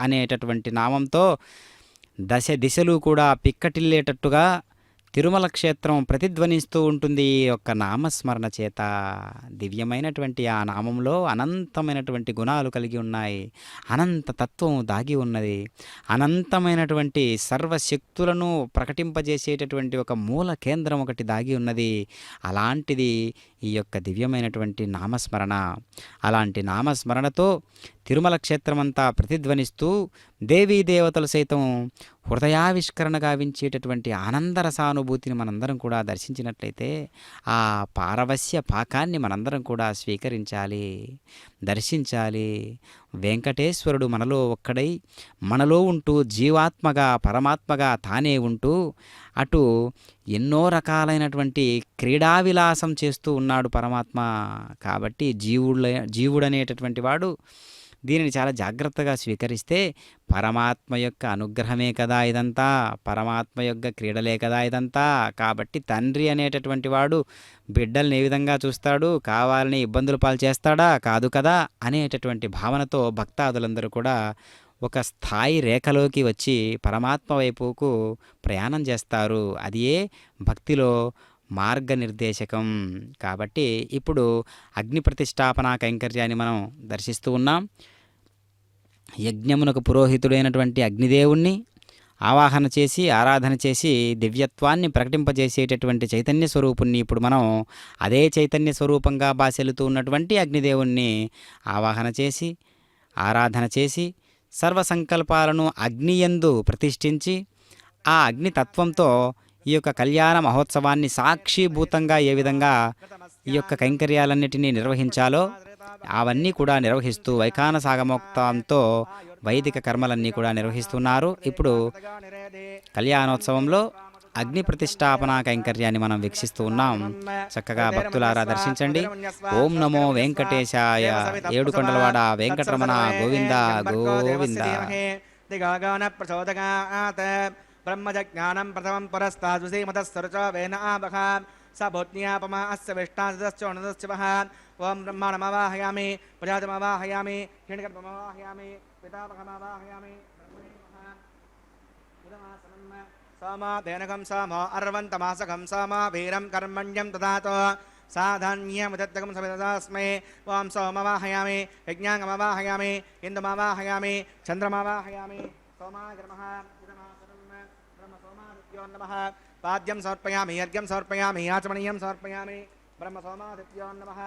అనేటటువంటి నామంతో దశ దిశలు కూడా పిక్కటిల్లేటట్టుగా తిరుమల క్షేత్రం ప్రతిధ్వనిస్తూ ఉంటుంది ఈ యొక్క నామస్మరణ చేత. దివ్యమైనటువంటి ఆ నామంలో అనంతమైనటువంటి గుణాలు కలిగి ఉన్నాయి. అనంత తత్వం దాగి ఉన్నది. అనంతమైనటువంటి సర్వశక్తులను ప్రకటింపజేసేటటువంటి ఒక మూల కేంద్రం ఒకటి దాగి ఉన్నది. అలాంటిది ఈ యొక్క దివ్యమైనటువంటి నామస్మరణ. అలాంటి నామస్మరణతో తిరుమల క్షేత్రమంతా ప్రతిధ్వనిస్తూ దేవీ దేవతలు సైతం హృదయావిష్కరణ గావించేటటువంటి ఆనందరసానుభూతిని మనందరం కూడా దర్శించినట్లయితే ఆ పారవస్య పాకాన్ని మనందరం కూడా స్వీకరించాలి, దర్శించాలి. వెంకటేశ్వరుడు మనలో ఒక్కడై మనలో ఉంటూ జీవాత్మగా పరమాత్మగా తానే ఉంటూ అటు ఎన్నో రకాలైనటువంటి క్రీడా విలాసం చేస్తూ ఉన్నాడు పరమాత్మ. కాబట్టి జీవుడనేటటువంటి వాడు దీనిని చాలా జాగ్రత్తగా స్వీకరిస్తే పరమాత్మ యొక్క అనుగ్రహమే కదా ఇదంతా, పరమాత్మ యొక్క క్రీడలే కదా ఇదంతా. కాబట్టి తండ్రి అనేటటువంటి వాడు బిడ్డల్ని ఏ విధంగా చూస్తాడు, కావాలని ఇబ్బందులు పాలు చేస్తాడా, కాదు కదా అనేటటువంటి భావనతో భక్తాదులందరూ కూడా ఒక స్థాయి రేఖలోకి వచ్చి పరమాత్మ వైపుకు ప్రయాణం చేస్తారు. అదియే భక్తిలో మార్గనిర్దేశకం. కాబట్టి ఇప్పుడు అగ్ని ప్రతిష్టాపన కైంకర్యాన్ని మనం దర్శిస్తూ ఉన్నాం. యజ్ఞమునకు పురోహితుడైనటువంటి అగ్నిదేవుణ్ణి ఆవాహన చేసి ఆరాధన చేసి దివ్యత్వాన్ని ప్రకటింపజేసేటటువంటి చైతన్య స్వరూపుణ్ణి ఇప్పుడు మనం అదే చైతన్య స్వరూపంగా బాసెలుతూ ఉన్నటువంటి అగ్నిదేవుణ్ణి ఆవాహన చేసి ఆరాధన చేసి సర్వసంకల్పాలను అగ్నియందు ప్రతిష్ఠించి ఆ అగ్నితత్వంతో ఈ యొక్క కళ్యాణ మహోత్సవాన్ని సాక్షిభూతంగా ఏ విధంగా ఈ యొక్క కైంకర్యాలన్నిటినీ నిర్వహించాలో అవన్నీ కూడా నిర్వహిస్తూ వైఖాన సాగమోక్తంతో వైదిక కర్మలన్నీ కూడా నిర్వహిస్తున్నారు. ఇప్పుడు కళ్యాణోత్సవంలో అగ్ని ప్రతిష్టాపన కైంకర్యాన్ని మనం వీక్షిస్తూ ఉన్నాం. చక్కగా భక్తులారా దర్శించండి. ఓం నమో వెంకటేశాయ. ఏడుకొండలవాడ వెంకటరమణ గోవింద గోవింద. బ్రహ్మజ్ఞానం ప్రథమం పురస్తాదుసేమతస్సరుచవేన ఆవహ సభోజ్ఞాపమా అస్య విష్టాదశ్చోణదశ్చవః. ఓం బ్రహ్మాణమవాహయామి ప్రజాతమవాహయామి హిరణ్యగర్భమవాహయామి పితామహమవాహయామి సోమాధేనకం సోమో అర్వంతమాసకం సోమో వీరం కర్మణ్యం దదాతో సాధాన్యముదత్తకం సమితస్మై. ఓం సోమవాహయామి యజ్ఞాంగమవాహయామి ఇందుమవాహయామి చంద్రమవాహయామి సోమాగ్రమః బ్రహ్మసోమాదిత్యో నమః. పాద్యం సమర్పయామి యజ్ఞం సమర్పయామి ఆచమనీయం సమర్పయామి బ్రహ్మసోమాదిత్యో నమః.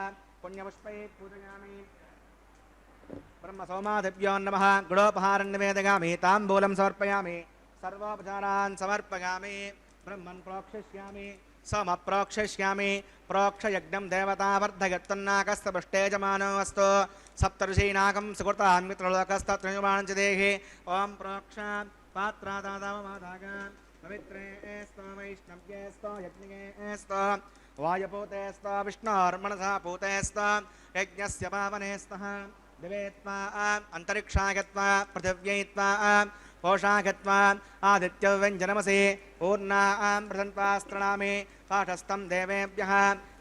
పుణ్యపుష్పై పూజయామి బ్రహ్మసోమాదిత్యో నమః. గుడోపహారం నివేదయామి తాంబూలం సమర్పయామి సర్వోపచారాన్ సమర్పయామి. బ్రహ్మన్ ప్రోక్షయిష్యామి సోమ ప్రోక్షయిష్యామి. ప్రోక్షయజ్ఞం దేవతావర్ధయత్తున్నాకస్తపుష్టేజమానో అస్తు. సప్తఋషీనాకం సుకృతాన్ మిత్రలోకస్తత్రయుమానం చ దేహి. ఓం ప్రోక్ష పాత్రాదాదావమాదాగ పవిత్రే स्तो వైష్ణవ్యే स्तो యజ్ఞే स्तो వాయపూతే स्तो విష్ణోర్మణసా పూతే स्तो యజ్ఞస్య పావనే स्तः. దివేత్వా అంతరిక్షాగత్వా పృథివ్యైత్వా పోషాగత్వా ఆదిత్యవ్యంజనమసి. పూర్ణా ప్రసన్వాస్త్రణామి పాఠస్థం దేవేభ్యః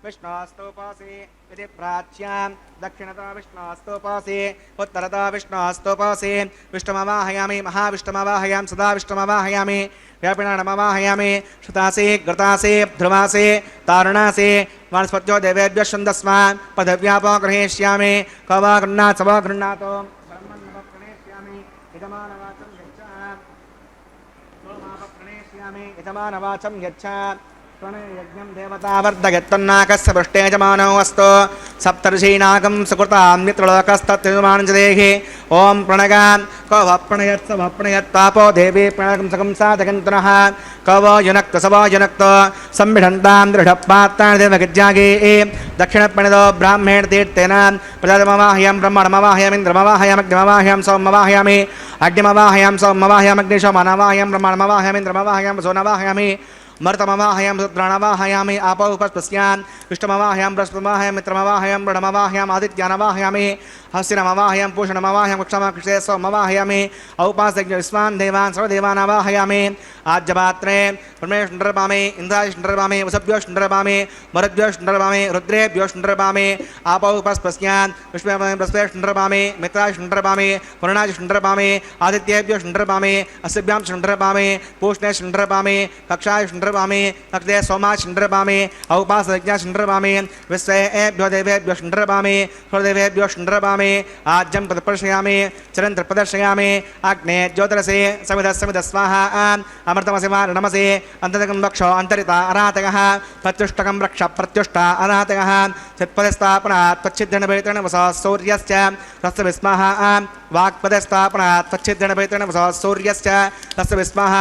विष्णोस्तोपासि यदि प्राच्यां दक्षिणता विष्णोस्तोपासि उत्तरता विष्णोस्तोपासि विष्णुमवाहयामि महाविष्णुमवाहयामि सदा विष्णुमवाहयामि व्यापिनानमवाहयामि श्रुतासि घृतासि ध्रुवासि तारुणासि वनस्पत्यो देवेभ्यः छन्दस्मान् पदव्यापो गृहीष्यामि कवा गृह्णात् सवा गृह्णातो ब्रह्मन्नव प्रणेष्यामि यजमानवाचं यच्छ प्रणेष्यामि यजमानवाचं यच्छ यज्ञं देवतावर्धयत्तन्नाकस्य पृष्ठे यजमानो अस्तु सप्तर्षीनागं सुकृतां मित्रलोकस्तत्त्वमानजदेहि ॐ प्रणगां क व प्रणयत् स व प्रणयत्तापो देवी प्रणगं सकं साधकन्तुनः क व युनक्तु स व युनक्तु संविढन्तां दृढपात्तान् देवगज्जागे दक्षिणप्रणितो ब्राह्मेण तीर्थेन प्रजातमवाहयां ब्रह्मणमवाहयामिन्द्रमवाहयामग्निमवाहयां सोममवाहयामि अग्निमवाहयां सोममवाहयामग्निशोमनवाहयां ब्रह्मणमवाहयामिन्द्रमवाहयां सोनवाहयामि मर्तमवाहयां रुद्राणवाहयामि आपो उपस्पस्यान् विष्णुमवाहयां बृहस्पतिमवाहयां मित्रमवाहयां वृणमवाहयाम् आदित्यानवाहयामि हस्तिनमवाहयां पूषणमवाहयां वृक्षमकृषे सोमवाहयामि औपासज्ञ विश्वान् देवान् सर्वदेवानवाहयामि आज्यपात्रे परमेश्वरपामि इन्द्रायष्टरपामि वसभ्योष्टरपामि मरुद्भ्योष्टरपामि रुद्रेभ्योष्टरपामि आपो उपस्पस्यान् विष्णुपामि बृहस्पतिष्टरपामि मित्रायष्टरपामि वरुणायष्टरपामि आदित्येभ्योष्टरपामि अस्यभ्यां ष्टरपामि पूष्णे ष्टरपामि कक्षाय ष्टरपामि नक्ते सोमा ष्टरपामि औपासज्ञा ष्टरपामि विश्वेभ्यो देवेभ्यो ष्टरपामि सर्वदेवेभ्यो ष्टरपामि आज्यं प्रदर्शयामि चरन्त्र प्रदर्शयामि अग्ने ज्योतिरसे समिध स्वाहा अमृतमसि नमसे अन्तरिकं वक्षो अन्तरिता अनातकः प्रत्युष्टकं रक्ष प्रत्युष्टा अनातकः चित्पदस्थापनात् त्वच्छिद्रणभेत्रेण वसः सूर्यस्य तस्य विस्मः वाक्पदस्थापनात् त्वच्छिद्रणभेत्रेण वसः सूर्यस्य तस्य विस्मः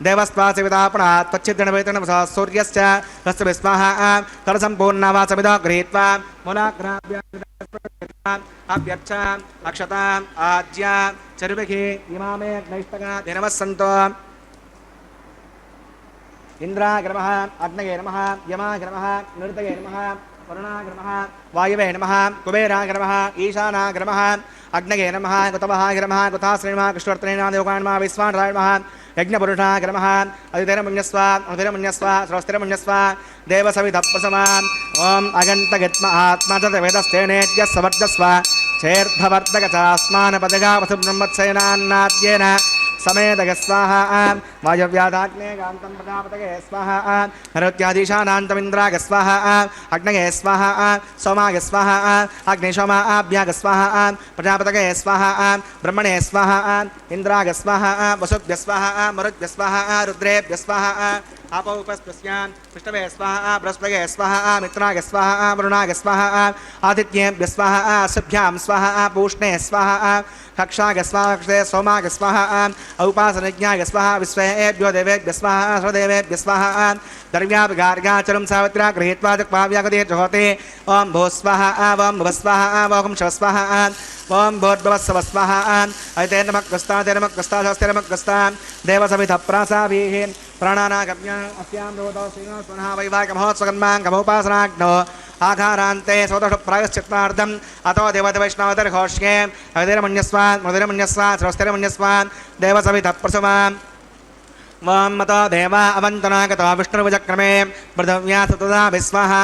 देवस्वासिविदापनात् त्वच्छिद्रणभेत्रेण वसः सूर्यस्य तस्य विस्मः करसम्पूर्णवासविदा गृहीत्वा अभ्यर्च अक्षता आज्य चरुभिः इमामे नैष्टका दिनवः सन्तो इंद्राय नमः अग्नये नमः यमाय नमः निरुतये नमः वरुणाय नमः वायवे नमः कुबेराय नमः ईशानाय नमः अग्नये नमः कुतवहाय नमः कुताश्रये नमः कृष्णवर्तने नमः देवकाय नमः विश्वाणराय नमः यज्ञपुरुषाय नमः अदितिरमुञ्जस्व अदितिरमुञ्जस्व स्रवस्तिरमुञ्जस्व देवसविधप्रसमा ॐ अगन्तगत्म आत्मा तद्वेदस्तेनेत्य सवर्धस्व चेर्धवर्धगचास्मान् पदगा वसुब्रह्मत्सेनान्नाद्येन समेतग स्वाहा वायव्यादाग्ने गान्तं प्रजापतये स्वाहा नरोत्यादीशानान्तमिन्द्राग स्वाहा अग्नये स्वाहा सोमाय स्वाहा अग्निशोमाभ्याग स्वाहा प्रजापतये स्वाहा ब्रह्मणे स्वाहा इन्द्राग स्वाहा वसुभ्य स्वाहा मरुद्भ्य स्वाहा रुद्रेभ्य स्वाहा आपो उपस्पस्यान् विष्णवे स्वाहा बृहस्पतये स्वाहा मित्राय स्वाहा वरुणाय स्वाहा आदित्येभ्य स्वाहा शुभ्यां स्वाहा पूष्णे स्वाहा कक्षाय स्वाहा कक्षे सोमाय स्वाहा औपासनज्ञाय स्वाहा विश्वेभ्यो देवेभ्य स्वाहा सर्वदेवेभ्य स्वाहा दर्व्यापगार्गाचरं सावित्र्या गृहीत्वा जक्पाव्यागतिर्जहोते ॐ भो स्वाहा ॐ भुवः स्वाहा ॐ शव स्वाहा ॐ भोर्भवस्सव स्वाहा ऐते नमः कस्ता ते नमः कस्ता हस्ते नमः कस्ता देवसविधप्रासाभिः प्राणानागम्य अस्यां रोदो श्रीनस्वनः वैवाहिकमहोत्सवन्माङ्गमोपासनाग्नो आघारान्ते स्वदोषप्रायश्चित्तार्थम् अतो देवतवैष्णवदर्घोष्ये हृदयमन्यस्वान् मृदुरमन्यस्वान् स्रवस्तिरमन्यस्वान् देवसविधप्रसवान् वां मतो देवा अवन्तनागतो विष्णुवचक्रमे पृथिव्या सतदा विस्वाहा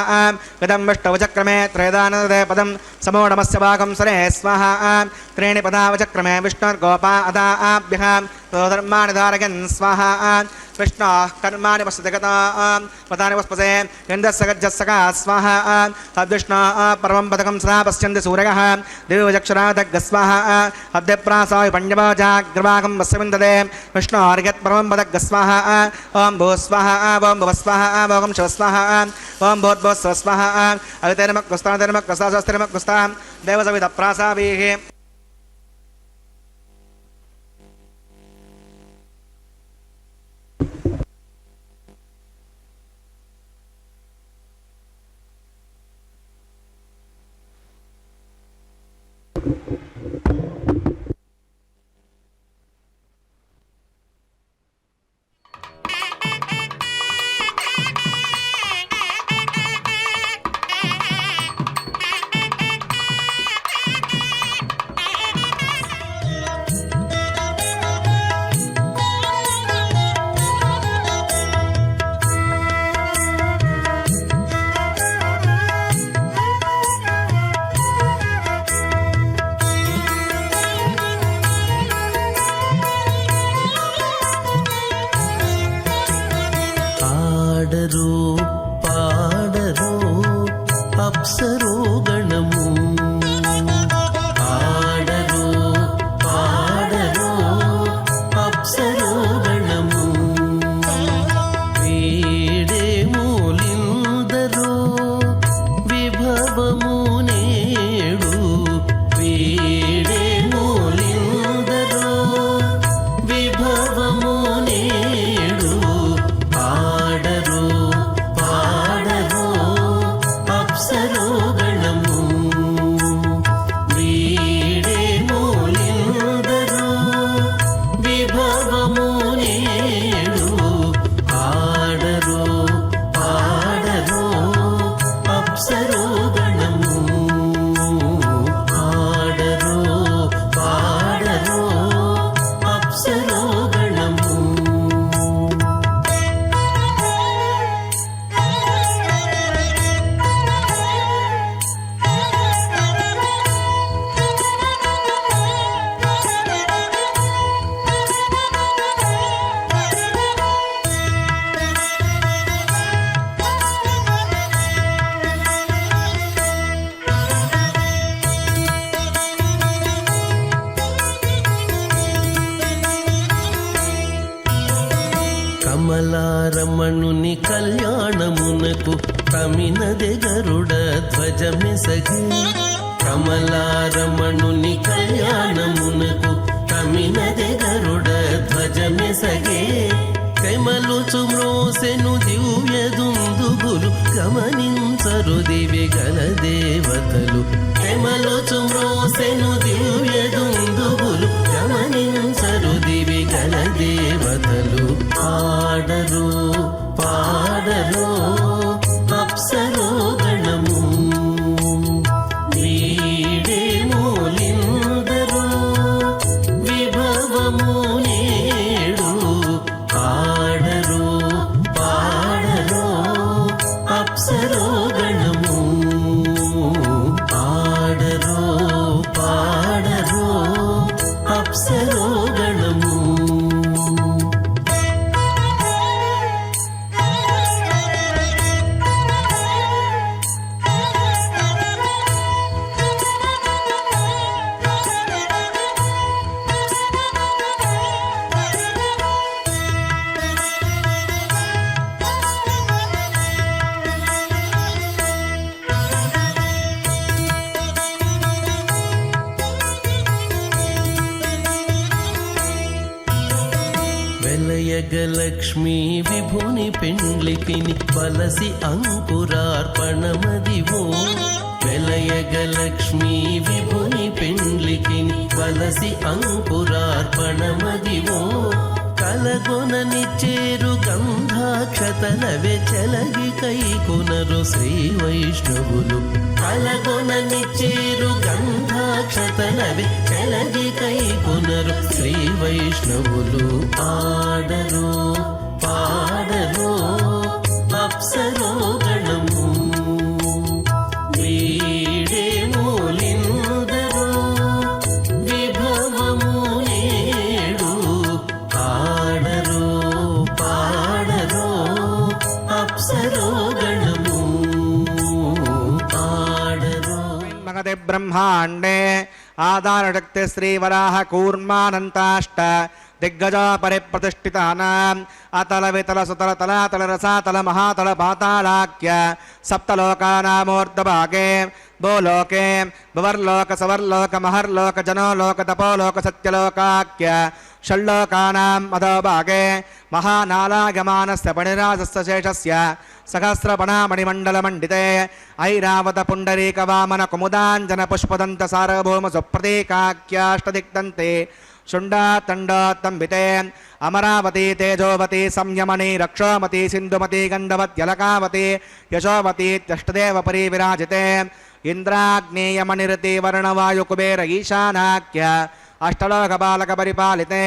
गदं विष्णुवचक्रमे त्रयदानदे पदं समो नमस्य भागं सरे स्वाहा त्रीणि पदावचक्रमे विष्णुर्गोपा अदा आभ्यः धर्माणि धारयन् स्वाहा कृष्णः कर्माणि वसुजगता पदानि वस्पसे इन्द्रस्य गज्जस्सका स्वाहा तद्विष्णः परमं पदकं सदा पश्यन्ति सूरयः दिव्यचक्षुरादग् स्वाहा अद्यप्रासाय पञ्चमजाग्रवाकं वस्यविन्दते विष्णोर्यत् परमं पदग् स्वाहा ॐ भू स्वाहा ॐ भुवः स्वाहा ॐ शव स्वाहा ॐ भूर्भुवः स्वाहा अदिते नमः कुस्ता नमः कुस्ता स्वस्ति नमः कुस्ता देवसविधप्रासाभिः అప్సరో గణము ఆడరో పాడరో అప్సరో గణము వీడేమూలిందరో విభవము నేడు వీడేమూలిందరో విభవము నేడు ఆడరో పాడరో అప్సరో గణము వీడేమూలిందరో విభవము నేడు ఆడరో పాడరో అప్సరో గణము ఆడరో పాడరో అప్సరో గణము కమలారమణుని కళ్యాణమునకు తమినదె గరుడ ధ్వజమెసగే కమలారమణుని కళ్యాణమునకు తమినదె గరుడ ధ్వజమెసగే కమలుచు మ్రోసెను దివ్య దుందుగులు గమనించరు దివ్య గల దేవతలు కమలుచు మ్రోసెను దివ్య దుందుగులు గమనించరు దివ్య గల దేవతలు ఆడరు పాడరు అప్సరో గణము వీడేమూలిందరో విభవము నేడు ఆడరు పాడరు అప్సరో గణము ఆడరు పాడరు అప్సరో గణము వెలయగలక్ష్మీ విభుని పెండ్లికిని వలసి అంకురార్పణమదివో వెలయగలక్ష్మీ విభుని పెండ్లికిని వలసి అంకురార్పణమదివో కలగొననిచ్చేరు గంధాక్షతలవే చెలగి కైకొనరు శ్రీ వైష్ణవులు కలగొననిచ్చేరు గంధాక్షతలవే చెలగి కైకొనరు శ్రీ వైష్ణవులు ఆడరు పాడరు అప్సరో గణము వీడేమూలిందరో విభవము నేడు ఆడరు పాడరు అప్సరో గణము ఆడరు మగధి బ్రహ్మాండే ఆధారశక్తి శ్రీవరాహ కూర్మానంతాష్ట దిగ్గజా పరిప్రతిష్ఠితానాం అతల వితల సుతల తలాతల రసాతల మహాతల పాతాళాఖ్య సప్తలోకానామూర్ధభాగే భూలోకే భువర్లోక సవర్లోక మహర్లోక జనోలోక తపోలోక సత్యలోకాఖ్య షల్లోకానాం అధోభాగే మహానాలాగమానస్య పణిరాజస్య శేషస్య సహస్రపణామణిమండలమండితే ఐరావత పుండరీక వామన కుముదాంజన పుష్పదంత సార్వభౌమ సుప్రతీకాఖ్యాష్టదిక్తంతే శుండాతండోత్తంబితే అమరావతి తేజోవతి సంయమని రక్షోమతి సింధుమతి గంధవత్యలకావతి యశోవతి త్యష్టదేవ పరివిరాజితే ఇంద్రాగ్నేయమనిరతి వర్ణవాయుకుబేర ఈశానాఖ్య అష్టలోకపాలక పరిపాలితే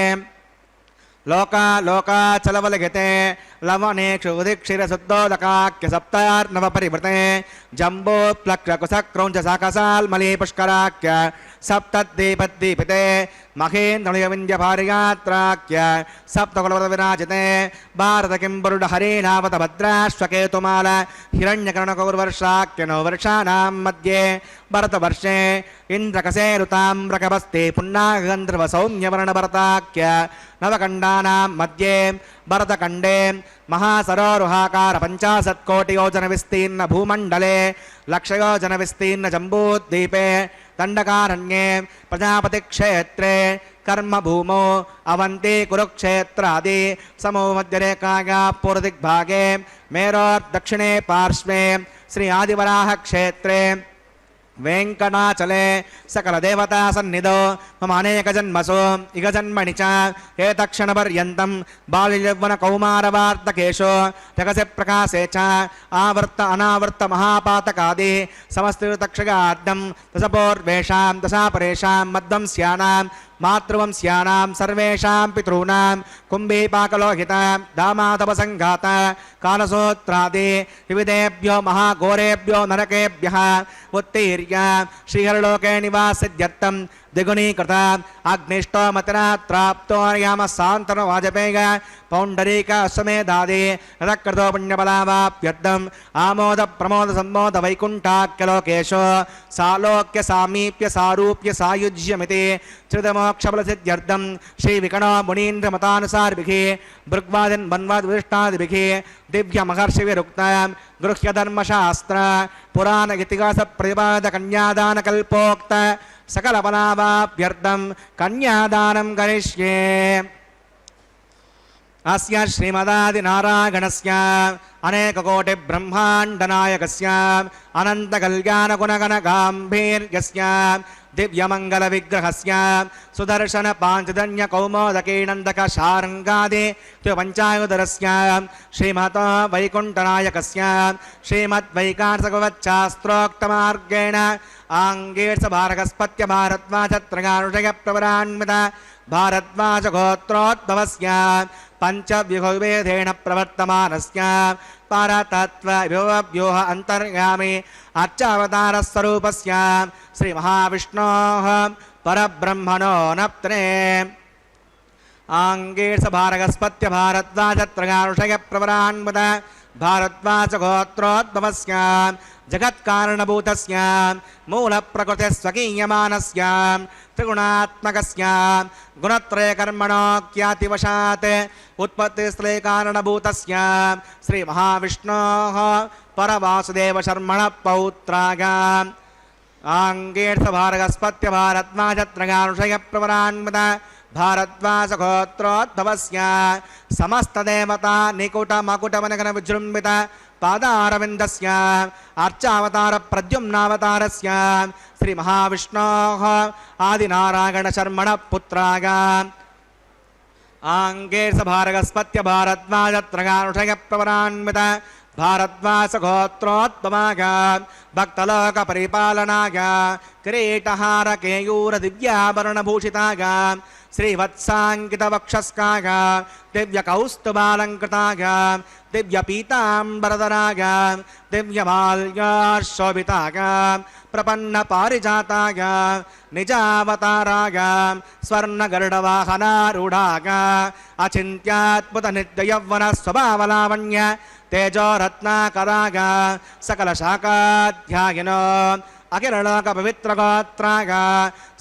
లోకాచలవలగితే లవణేక్షు ఉదిక్షిరశుద్ధోదకాఖ్య సప్తార్ణవ పరివృతే జంబోప్లక్షకుశక్రౌంచ సాకసాల్మలీ పుష్కరాఖ్య సప్తద్దీపద్దీపితే महेन्द्रविन्द्य भार्यात्राख्य सप्तकुलविराजिते भारत किंबरुड हरेनावत भद्राश्वकेतुमाल हिरण्यकर्णकौर्वर्षाख्यनो वर्षाणां मध्ये भरतवर्षे इन्द्रकसेरुताम्रकवस्ते पुन्नागन्धर्व सौम्यवर्णभरताख्य नवकण्डानां मध्ये भरतखण्डे महासरोरुहाकार 50 कोटियोजन विस्तीर्ण भूमण्डले लक्षयोजन विस्तीर्ण जम्बूद्वीपे दण्डकारण्ये प्रजापतिक्षेत्रे कर्मभूमौ अवन्ती कुरुक्षेत्रादि समो मध्यरेखायाः पूर्वदिग्भागे मेरोर्दक्षिणे पार्श्वे श्री आदिवराह क्षेत्रे वेंकटाचले सकल देवता सन्निधौ मम अनेक जन्मसु इह जन्मनि च एतक्षणपर्यन्तं बाल्ययौवन कौमारवार्धकेषु जगसि प्रकाशे च आवर्त अनावर्त महापातकादि समस्ततक्षगाद्यं दशपूर्वेषां दशापरेषां मध्वंस्यानां मातृवंस्यानां सर्वेषां पितॄणां कुम्भीपाकलोहित दामादपसङ्घात कालसूत्रादि विविधेभ्यो महाघोरेभ्यो नरकेभ्यः उत्तीर्य श्रीहरलोके निवासित्यर्थं द्विगुणीकृत अग्निष्टोमतिरात्राप्तोर्याम सान्तनो वाजपेय पौण्डरीक अश्वमेधादि रथकृतो पुण्यबलावाप्यर्थम् आमोद प्रमोद सम्मोद वैकुण्ठाख्यलोकेषु सालोक्य सामीप्य सारूप्य सायुज्यमिति श्रुतमोक्षफलसिद्ध्यर्थं श्रीविकणो मुनीन्द्रमतानुसारिभिः भृग्वादिन् वन्वाद्विष्टादिभिः दिव्यमहर्षिभिरुक्त गृह्यधर्मशास्त्र पुराण इतिहास प्रतिपाद कन्यादानकल्पोक्त सकलफलावाप्यर्थं कन्यादानं करिष्ये। अस्य श्रीमदादिनारायणस्य अनेककोटि ब्रह्माण्डनायकस्य अनन्तकल्याणगुणगणगाम्भीर्यस्य दिव्यमङ्गलविग्रहस्य सुदर्शन पाञ्चजन्य कौमोदकीनन्दक शार्ङ्गादि पञ्चायुधरस्य श्रीमत वैकुण्ठनायकस्य श्रीमद्वैकार्षगवच्छास्त्रोक्तमार्गेण आङ्गीर्षभारगस्पत्य भारद्वाजत्रगानुषयप्रवरान्वित भारद्वाजगोत्रोद्भवस्य पंचव्यूहवेदेन प्रवर्तमानस्य परतत्त्वव्योह अन्तर्यामि अर्चावतारस्वरूपस्य श्रीमहाविष्णोः परब्रह्मणो नप्त्रे आङ्गीर्षभारगस्पत्य भारद्वाजत्रगानुषयप्रवरान्वित भारद्वाजगोत्रोद्भवस्य जगत्कारणभूतस्य मूलप्रकृतिस्वकीयमानस्य त्रिगुणात्मकस्य गुणत्रयकर्मणोऽख्यातिवशात् उत्पत्तिस्थले श्रीमहाविष्णोः परवासुदेवशर्मणः पौत्राय आङ्गीर्षभारगस्पत्य भारद्वाजत्रगानुषयप्रवरान्वित भारद्वाजगोत्रोद्भवस्य समस्तदेवता निकुटमकुटमनगन विजृम्भित पादारविन्दस्य अर्चावतार प्रद्युम्नावतारस्य श्रीमहाविष्णोः आदिनारायणशर्मणः पुत्राय आङ्गीर्षभारगस्पत्य भारद्वाजत्रगानुषयप्रवरान्वित भारद्वाजगोत्रोद्भवाय भक्तलोकपरिपालनाय किरीटहार केयूर दिव्याभरणभूषिताय श्रीवत्साङ्कितवक्षस्काय दिव्यकौस्तुभालङ्कृताय दिव्यपीताम्बरधराय दिव्यमाल्याशोभिताय प्रपन्नपारिजाताय निजावताराय स्वर्णगरुडवाहनारूढाय अचिन्त्याद्भुतनित्ययौवनस्वभावलावण्य तेजोरत्नाकराय सकलशाखाध्यायिनो अखिललोकपवित्रगोत्राय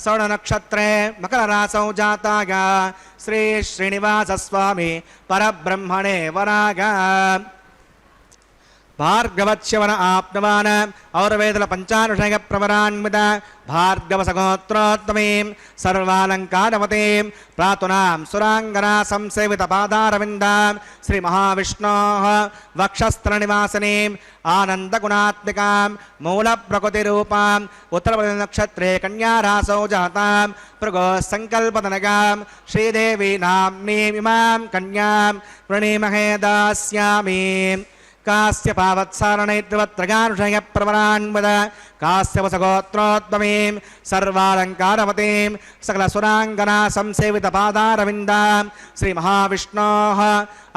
श्रवणनक्षत्रे मकररासौ जाताय श्री श्रीनिवासस्वामी परब्रह्मणे वराय भार्गवच्यवन आप्तवान् औरवेदल पंचानुषय प्रवरान्वित भार्गवसगोत्रोत्तमीं सर्वालङ्कारवतीं प्रातुनां सुराङ्गना संसेवित पादारविन्दां श्रीमहाविष्णोः वक्षस्थलनिवासिनीम् आनन्दगुणात्मिकां मूलप्रकृतिरूपाम् उत्तरनक्षत्रे कन्यारासौ जातां भृगोसङ्कल्पतनयां श्रीदेवी नाम्नीमिमां कन्यां वृणीमहे दास्यामि। कास्यपावत्सारणैर्वत्रगानुषय प्रवरान्वित कास्यवसगोत्रोद्भवीं सर्वालङ्कारवतीं सकलसुराङ्गना संसेवित पादारविन्दां श्रीमहाविष्णोः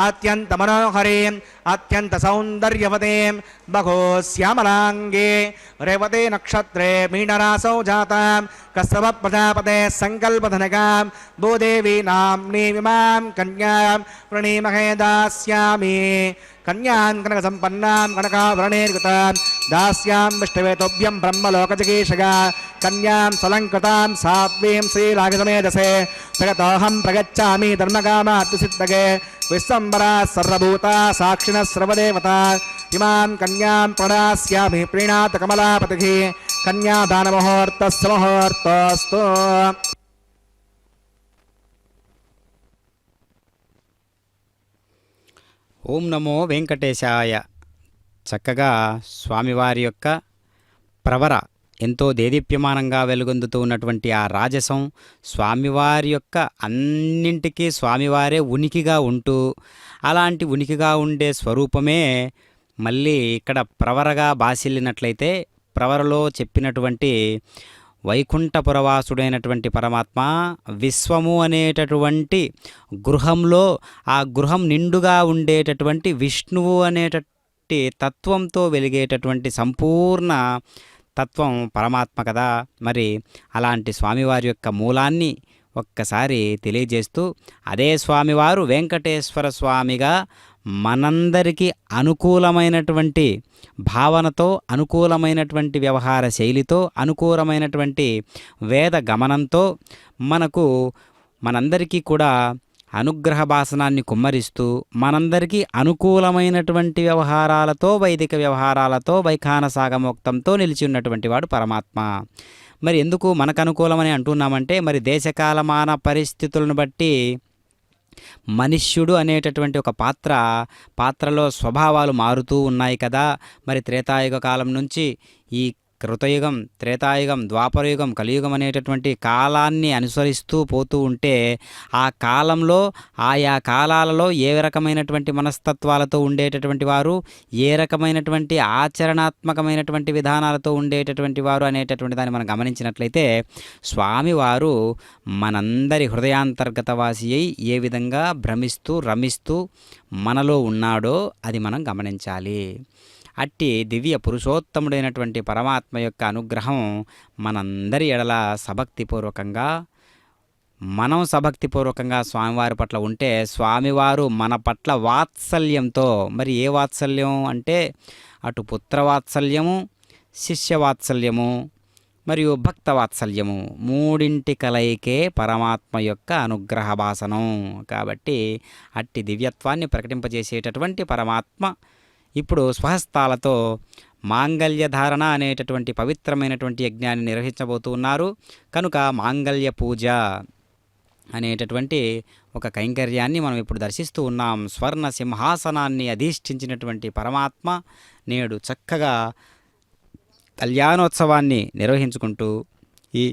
अत्यन्तमनोहरीं अत्यन्तसौन्दर्यवतीं बभूश्यामलाङ्गे रेवते नक्षत्रे मीनरासौ जातां కశ్యప ప్రజాపతే సంకల్పధనకాం భూదేవి నామ్నీమిమాం కన్యాం ప్రణీమహే దాస్యామి. కన్యాం కనక సంపన్నాం కనకాభరణైర్యుతాం దాస్యాం విష్ణువేతోభ్యం బ్రహ్మలోకజిగీషగా. కన్యాం సలంకృతాం సాత్వీం శ్రీరాగసమేధసే జగతోహం ప్రగచ్చామి ధర్మకామాత్మసిద్ధగే. విశ్వంబరా సర్వభూతా సాక్షిణः సర్వదేవతా ఇమాం కన్యాం ప్రణాస్యామి ప్రీణాత కమలాపతిః. కన్యాదానముహూర్తస్సు ముహూర్తోస్తు. ఓం నమో వెంకటేశాయ. చక్కగా స్వామివారి యొక్క ప్రవర ఎంతో దేదీప్యమానంగా వెలుగొందుతూ ఉన్నటువంటి ఆ రాజసం, స్వామివారి యొక్క అన్నింటికీ స్వామివారే ఉనికిగా ఉంటూ అలాంటి ఉనికిగా ఉండే స్వరూపమే మళ్ళీ ఇక్కడ ప్రవరగా బాసిల్లినట్లయితే ప్రవరలో చెప్పినటువంటి వైకుంఠపురవాసుడైనటువంటి పరమాత్మ విశ్వము అనేటటువంటి గృహంలో ఆ గృహం నిండుగా ఉండేటటువంటి విష్ణువు అనేటటువంటి తత్వంతో వెలిగేటటువంటి సంపూర్ణ తత్వం పరమాత్మ కదా. మరి అలాంటి స్వామివారి యొక్క మూలాన్ని ఒక్కసారి తెలియజేస్తూ అదే స్వామివారు వెంకటేశ్వర స్వామిగా మనందరికీ అనుకూలమైనటువంటి భావనతో, అనుకూలమైనటువంటి వ్యవహార శైలితో, అనుకూలమైనటువంటి వేద గమనంతో మనందరికీ కూడా అనుగ్రహ భాసనాన్ని కుమ్మరిస్తూ మనందరికీ అనుకూలమైనటువంటి వ్యవహారాలతో, వైదిక వ్యవహారాలతో, వైఖానసాగమోక్తంతో నిలిచి ఉన్నటువంటి వాడు పరమాత్మ. మరి ఎందుకు మనకు అనుకూలమని అంటున్నామంటే మరి దేశకాలమాన పరిస్థితులను బట్టి మనుష్యుడు అనేటటువంటి ఒక పాత్రలో స్వభావాలు మారుతూ ఉన్నాయి కదా. మరి త్రేతాయుగ కాలం నుంచి ఈ కృతయుగం, త్రేతాయుగం, ద్వాపరయుగం, కలియుగం అనేటటువంటి కాలాన్ని అనుసరిస్తూ పోతూ ఉంటే ఆ కాలంలో ఆయా కాలాలలో ఏ రకమైనటువంటి మనస్తత్వాలతో ఉండేటటువంటి వారు, ఏ రకమైనటువంటి ఆచరణాత్మకమైనటువంటి విధానాలతో ఉండేటటువంటి వారు అనేటటువంటి దాన్ని మనం గమనించినట్లయితే స్వామివారు మనందరి హృదయాంతర్గతవాసి అయి ఏ విధంగా భ్రమిస్తూ రమిస్తూ మనలో ఉన్నాడో అది మనం గమనించాలి. అట్టి దివ్య పురుషోత్తముడైనటువంటి పరమాత్మ యొక్క అనుగ్రహం మనందరి ఎడల సభక్తిపూర్వకంగా స్వామివారి పట్ల ఉంటే స్వామివారు మన పట్ల వాత్సల్యంతో, మరి ఏ వాత్సల్యం అంటే అటు పుత్రవాత్సల్యము, శిష్యవాత్సల్యము మరియు భక్తవాత్సల్యము మూడింటి కలయికే పరమాత్మ యొక్క అనుగ్రహ భాసనం. కాబట్టి అట్టి దివ్యత్వాన్ని ప్రకటింపజేసేటటువంటి పరమాత్మ ఇప్పుడు స్వహస్తాలతో మాంగళ్యధారణ అనేటటువంటి పవిత్రమైనటువంటి యజ్ఞాన్ని నిర్వహించబోతూ ఉన్నారు. కనుక మాంగళ్య పూజ అనేటటువంటి ఒక కైంకర్యాన్ని మనం ఇప్పుడు దర్శిస్తూ ఉన్నాం. స్వర్ణ సింహాసనాన్ని అధిష్ఠించినటువంటి పరమాత్మ నేడు చక్కగా కళ్యాణోత్సవాన్ని నిర్వహించుకుంటూ ఈ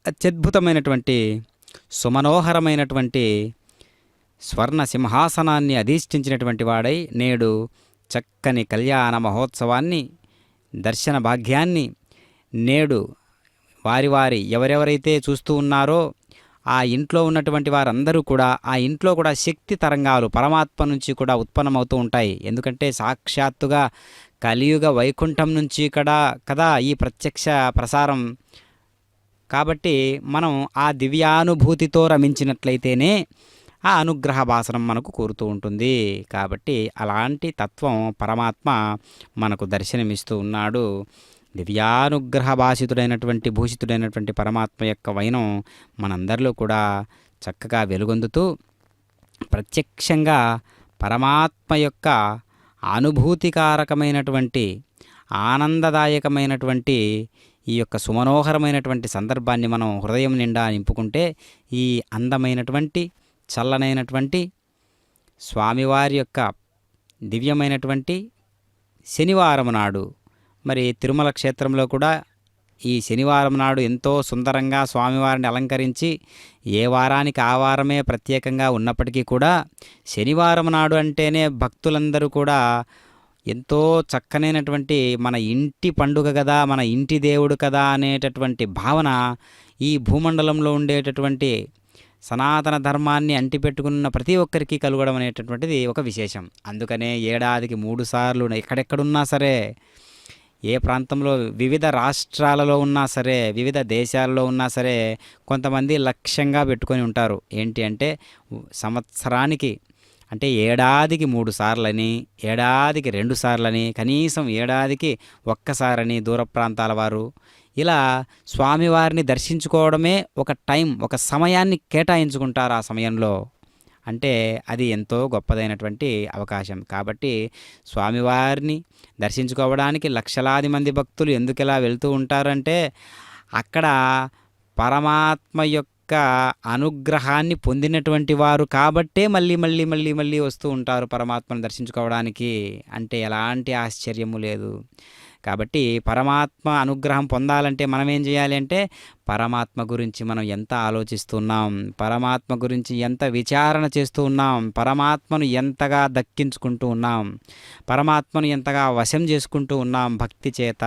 అత్యద్భుతమైనటువంటి సుమనోహరమైనటువంటి స్వర్ణ సింహాసనాన్ని అధిష్ఠించినటువంటి వాడై నేడు చక్కని కళ్యాణ మహోత్సవాన్ని, దర్శన భాగ్యాన్ని నేడు వారి ఎవరెవరైతే చూస్తూ ఉన్నారో ఆ ఇంట్లో ఉన్నటువంటి వారందరూ కూడా ఆ ఇంట్లో కూడా శక్తి తరంగాలు పరమాత్మ నుంచి కూడా ఉత్పన్నమవుతూ ఉంటాయి. ఎందుకంటే సాక్షాత్తుగా కలియుగ వైకుంఠం నుంచి కదా ఈ ప్రత్యక్ష ప్రసారం. కాబట్టి మనం ఆ దివ్యానుభూతితో రమించినట్లయితేనే ఆ అనుగ్రహ భాసనం మనకు కోరుతూ ఉంటుంది. కాబట్టి అలాంటి తత్వం పరమాత్మ మనకు దర్శనమిస్తూ ఉన్నాడు. దివ్యానుగ్రహ భాషితుడైనటువంటి భూషితుడైనటువంటి పరమాత్మ యొక్క వైనం మనందరిలో కూడా చక్కగా వెలుగొందుతూ ప్రత్యక్షంగా పరమాత్మ యొక్క అనుభూతికారకమైనటువంటి ఆనందదాయకమైనటువంటి ఈ యొక్క సుమనోహరమైనటువంటి సందర్భాన్ని మనం హృదయం నిండా నింపుకుంటే ఈ అందమైనటువంటి చల్లనైనటువంటి స్వామివారి యొక్క దివ్యమైనటువంటి శనివారం నాడు, మరి తిరుమల క్షేత్రంలో కూడా ఈ శనివారం నాడు ఎంతో సుందరంగా స్వామివారిని అలంకరించి ఏ వారానికి ఆ వారమే ప్రత్యేకంగా ఉన్నప్పటికీ కూడా శనివారం నాడు అంటేనే భక్తులందరూ కూడా ఎంతో చక్కనైనటువంటి మన ఇంటి పండుగ కదా, మన ఇంటి దేవుడు కదా అనేటటువంటి భావన ఈ భూమండలంలో ఉండేటటువంటి సనాతన ధర్మాన్ని అంటిపెట్టుకున్న ప్రతి ఒక్కరికి కలగడం అనేటటువంటిది ఒక విశేషం. అందుకనే ఏడాదికి 3 సార్లు ఎక్కడెక్కడున్నా సరే ఏ ప్రాంతంలో వివిధ రాష్ట్రాలలో ఉన్నా సరే, వివిధ దేశాలలో ఉన్నా సరే, కొంతమంది లక్ష్యంగా పెట్టుకొని ఉంటారు. ఏంటి అంటే సంవత్సరానికి అంటే ఏడాదికి 3 సార్లని, ఏడాదికి 2 సార్లని, కనీసం ఏడాదికి ఒక్కసారని దూర ప్రాంతాల వారు ఇలా స్వామివారిని దర్శించుకోవడమే ఒక టైం, ఒక సమయాన్ని కేటాయించుకుంటారు. ఆ సమయంలో అంటే అది ఎంతో గొప్పదైనటువంటి అవకాశం. కాబట్టి స్వామివారిని దర్శించుకోవడానికి లక్షలాది మంది భక్తులు ఎందుకు ఇలా వెళ్తూ ఉంటారంటే అక్కడ పరమాత్మ యొక్క అనుగ్రహాన్ని పొందినటువంటి వారు కాబట్టే మళ్ళీ మళ్ళీ మళ్ళీ మళ్ళీ వస్తూ ఉంటారు పరమాత్మను దర్శించుకోవడానికి. అంటే ఎలాంటి ఆశ్చర్యము లేదు. కాబట్టి పరమాత్మ అనుగ్రహం పొందాలంటే మనం ఏం చేయాలి అంటే పరమాత్మ గురించి మనం ఎంత ఆలోచిస్తున్నాం, పరమాత్మ గురించి ఎంత విచారణ చేస్తూ ఉన్నాం, పరమాత్మను ఎంతగా దక్కించుకుంటూ ఉన్నాం, పరమాత్మను ఎంతగా వశం చేసుకుంటూ ఉన్నాం. భక్తి చేత,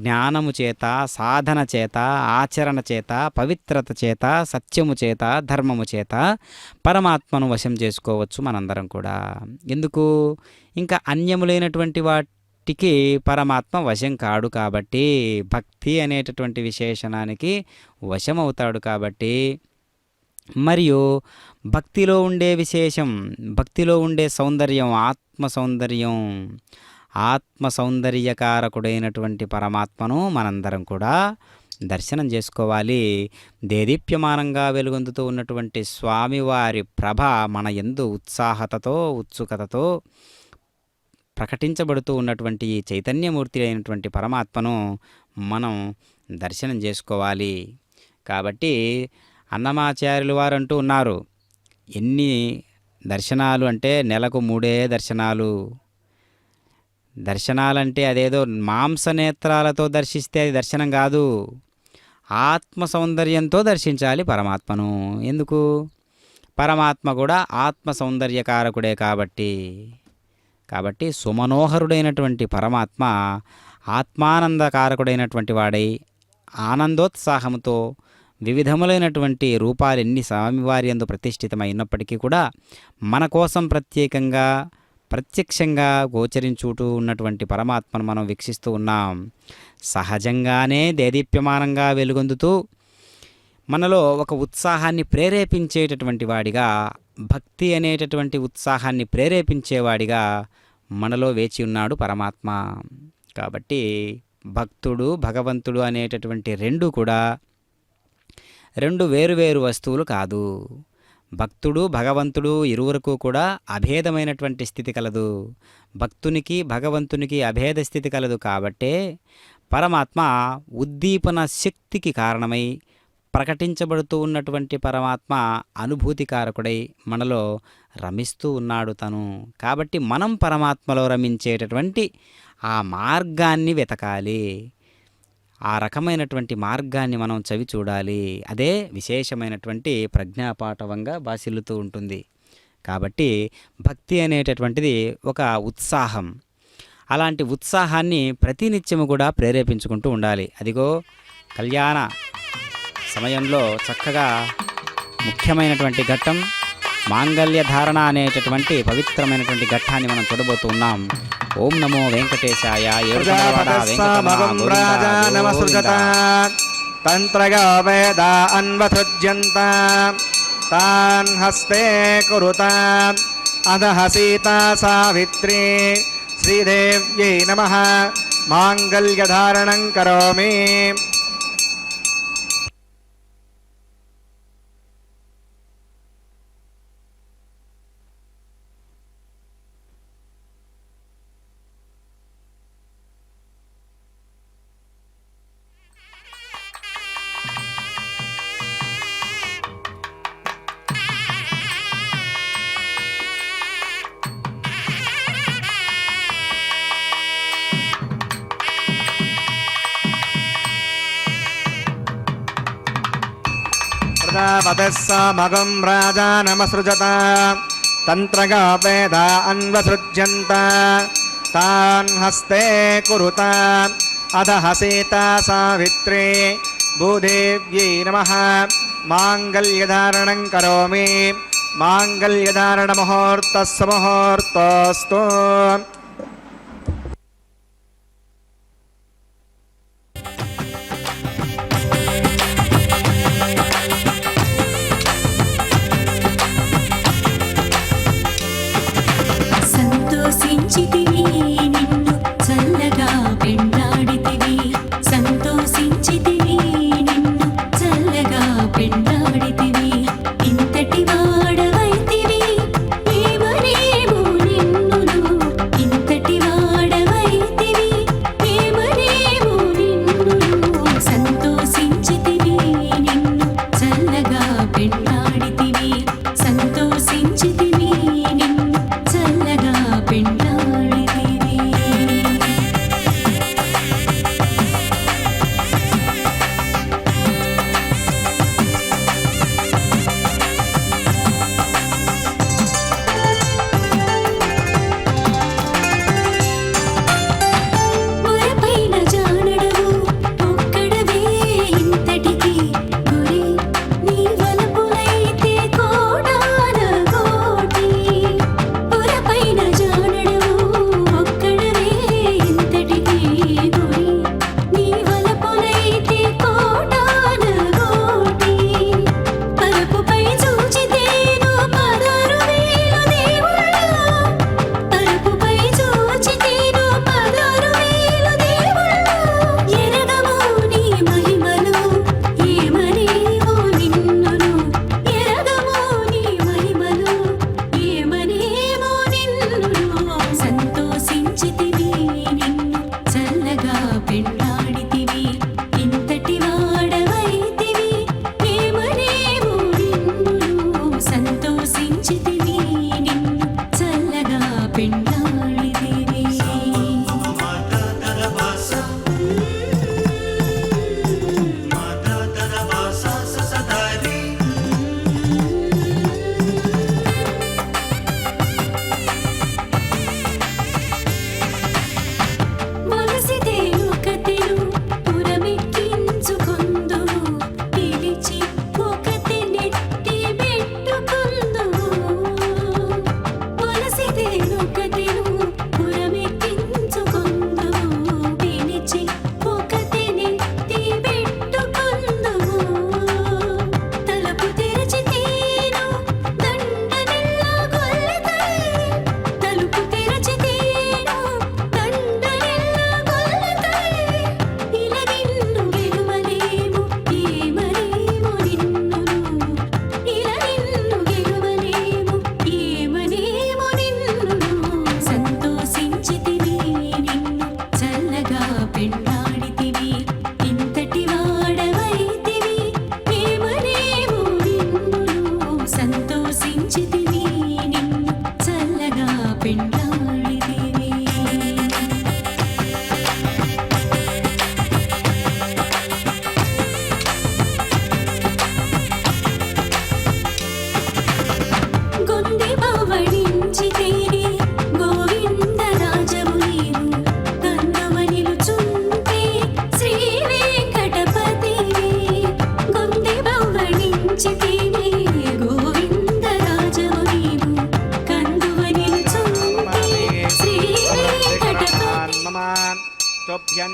జ్ఞానము చేత, సాధన చేత, ఆచరణ చేత, పవిత్రత చేత, సత్యము చేత, ధర్మము చేత పరమాత్మను వశం చేసుకోవచ్చు మనందరం కూడా. ఎందుకు? ఇంకా అన్యములైనటువంటి వాటికి పరమాత్మ వశం కాడు కాబట్టి, భక్తి అనేటటువంటి విశేషణానికి వశమవుతాడు కాబట్టి. మరియు భక్తిలో ఉండే విశేషం, భక్తిలో ఉండే సౌందర్యం, ఆత్మ సౌందర్యం, ఆత్మ సౌందర్యకారకుడైనటువంటి పరమాత్మను మనందరం కూడా దర్శనం చేసుకోవాలి. దేదీప్యమానంగా వెలుగొందుతూ ఉన్నటువంటి స్వామివారి ప్రభ మన యందు ఉత్సాహతతో, ఉత్సుకతతో ప్రకటించబడుతూ ఉన్నటువంటి ఈ చైతన్యమూర్తి అయినటువంటి పరమాత్మను మనం దర్శనం చేసుకోవాలి. కాబట్టి అన్నమాచార్యులు వారు అంటూ ఉన్నారు, ఎన్ని దర్శనాలు అంటే నెలకు 3 దర్శనాలు. దర్శనాలంటే అదేదో మాంసనేత్రాలతో దర్శిస్తే అది దర్శనం కాదు, ఆత్మ సౌందర్యంతో దర్శించాలి పరమాత్మను. ఎందుకు? పరమాత్మ కూడా ఆత్మ సౌందర్యకారకుడే కాబట్టి సుమనోహరుడైనటువంటి పరమాత్మ ఆత్మానందకారకుడైనటువంటి వాడై ఆనందోత్సాహంతో వివిధములైనటువంటి రూపాలు ఎన్ని స్వామివారి యందు ప్రతిష్ఠితమైనప్పటికీ కూడా మన కోసం ప్రత్యేకంగా ప్రత్యక్షంగా గోచరించుతూ ఉన్నటువంటి పరమాత్మను మనం వీక్షిస్తూ ఉన్నాం. సహజంగానే దేదీప్యమానంగా వెలుగొందుతూ మనలో ఒక ఉత్సాహాన్ని ప్రేరేపించేటటువంటి వాడిగా, భక్తి అనేటటువంటి ఉత్సాహాన్ని ప్రేరేపించేవాడిగా మనలో వేచి ఉన్నాడు పరమాత్మ. కాబట్టి భక్తుడు, భగవంతుడు అనేటటువంటి రెండు వేరువేరు వస్తువులు కాదు. భక్తుడు, భగవంతుడు ఇరువురకు కూడా అభేదమైనటువంటి స్థితి కలదు. భక్తునికి, భగవంతునికి అభేద స్థితి కలదు. కాబట్టే పరమాత్మ ఉద్దీపన శక్తికి కారణమై ప్రకటించబడుతూ ఉన్నటువంటి పరమాత్మ అనుభూతికారకుడై మనలో రమిస్తూ ఉన్నాడు తను. కాబట్టి మనం పరమాత్మలో రమించేటటువంటి ఆ మార్గాన్ని వెతకాలి, ఆ రకమైనటువంటి మార్గాన్ని మనం చవి చూడాలి. అదే విశేషమైనటువంటి ప్రజ్ఞాపాఠవంగా బాసిల్లుతూ ఉంటుంది. కాబట్టి భక్తి అనేటటువంటిది ఒక ఉత్సాహం. అలాంటి ఉత్సాహాన్ని ప్రతినిత్యము కూడా ప్రేరేపించుకుంటూ ఉండాలి. అదిగో కళ్యాణ సమయంలో చక్కగా ముఖ్యమైనటువంటి ఘట్టం మాంగళ్య ధారణ అనేటటువంటి పవిత్రమైనటువంటి ఘట్టాన్ని మనం చూడబోతూ ఉన్నాం. ఓం నమో వెంకటేశాయ. తంత్రగా వేదా అన్వసృజ్యంత తాన్ హస్తే కురుత అదః సీతా సావిత్రీ శ్రీదేవ్యై నమః మాంగళ్యధారణం కరోమి. ప్రజాపతిస్సామగం రాజానమసృజత తంత్రగా వేదా అన్వసృజ్యంత తాన్ హస్తే కురుత అదః సీతా సావిత్రీ భూదేవ్యై నమః మాంగళ్యధారణం కరోమి. మాంగళ్యధారణ ముహూర్తస్సు ముహూర్తోస్తు.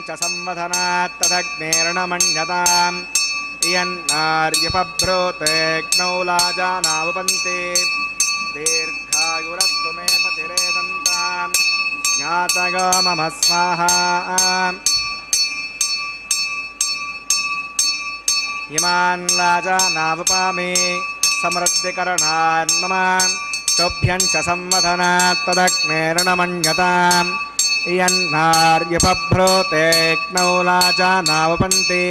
च संवदनात् तदग्नेर्णमन्यताम् इयन्नार्यपभ्रूतेऽग्नौ लाजानावपन्ति दीर्घायुरस्तु मे पतिरेदन्ताम् ज्ञातयो मम स्वाहा इमान् लाजानावपामि समृद्धिकरणान् मम तुभ्यं च संवदनात् तदग्नेर्णमन्यताम् इयन्नार्यपभ्रूतेऽग्नौ लाजानावपन्ति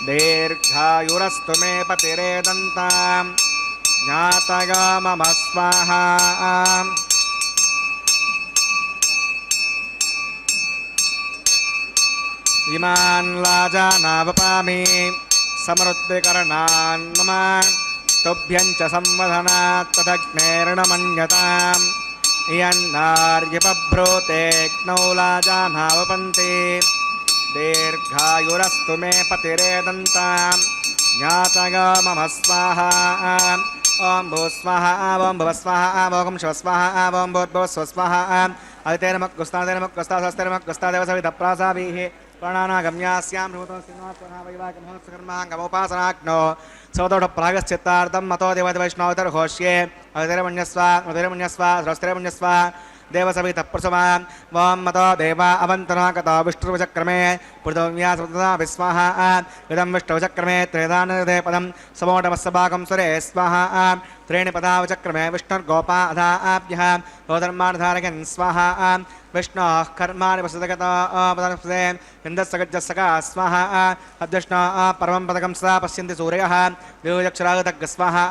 दीर्घायुरस्तु मे पतिरेदन्ताम् ज्ञातयो मम स्वाहा इमान् लाजानावपामि समृद्धिकरणान् मम तुभ्यं च संवदनात् तदग्नेर्णमन्यताम् इयन्नार्यपभ्रूतेऽग्नौ लाजानावपन्ति दीर्घायुरस्तु मे पतिरेदन्ताम् ज्ञातयो मम स्वाहा ॐ भूः स्वाहा ॐ भुवः स्वाहा ॐ शिवः स्वाहा ॐ भूर्भुवः स्वः स्वाहा अदितेर्मक्कुस्तादेर्मक्कुस्तादेव सवितप्रासाभिः प्राणानागम्यास्यां वैवाकमहोत्सकर्माङ्गमोपासनाग्नो सौदोढप्रागश्चित्तार्थं मतो देववैष्णवतर्घोष्ये अदितेर्मन्यस्व स्रस्तिर्मन्यस्व देवसवितप्रसुमा वां मतो देवा अवन्तरा कथा विष्णुचक्रमे पृथिव्या सृतता विस्वाहा इदं विष्णुचक्रमे त्रेधानदे पदं समोटमस्सभागं सुरे स्वाहा त्रीणि पदावचक्रमे विष्णुर्गोपा अधाभ्यः गोधर्माणधारकन् स्वाहा विष्णोः कर्माणि वसुदगता पदस्पदे इन्दस्सगज्जस्सका स्वाहा अद्विष्णोः परमं पदकं सदा पश्यन्ति सूर्यः द्विजक्षरागतग् स्वाहा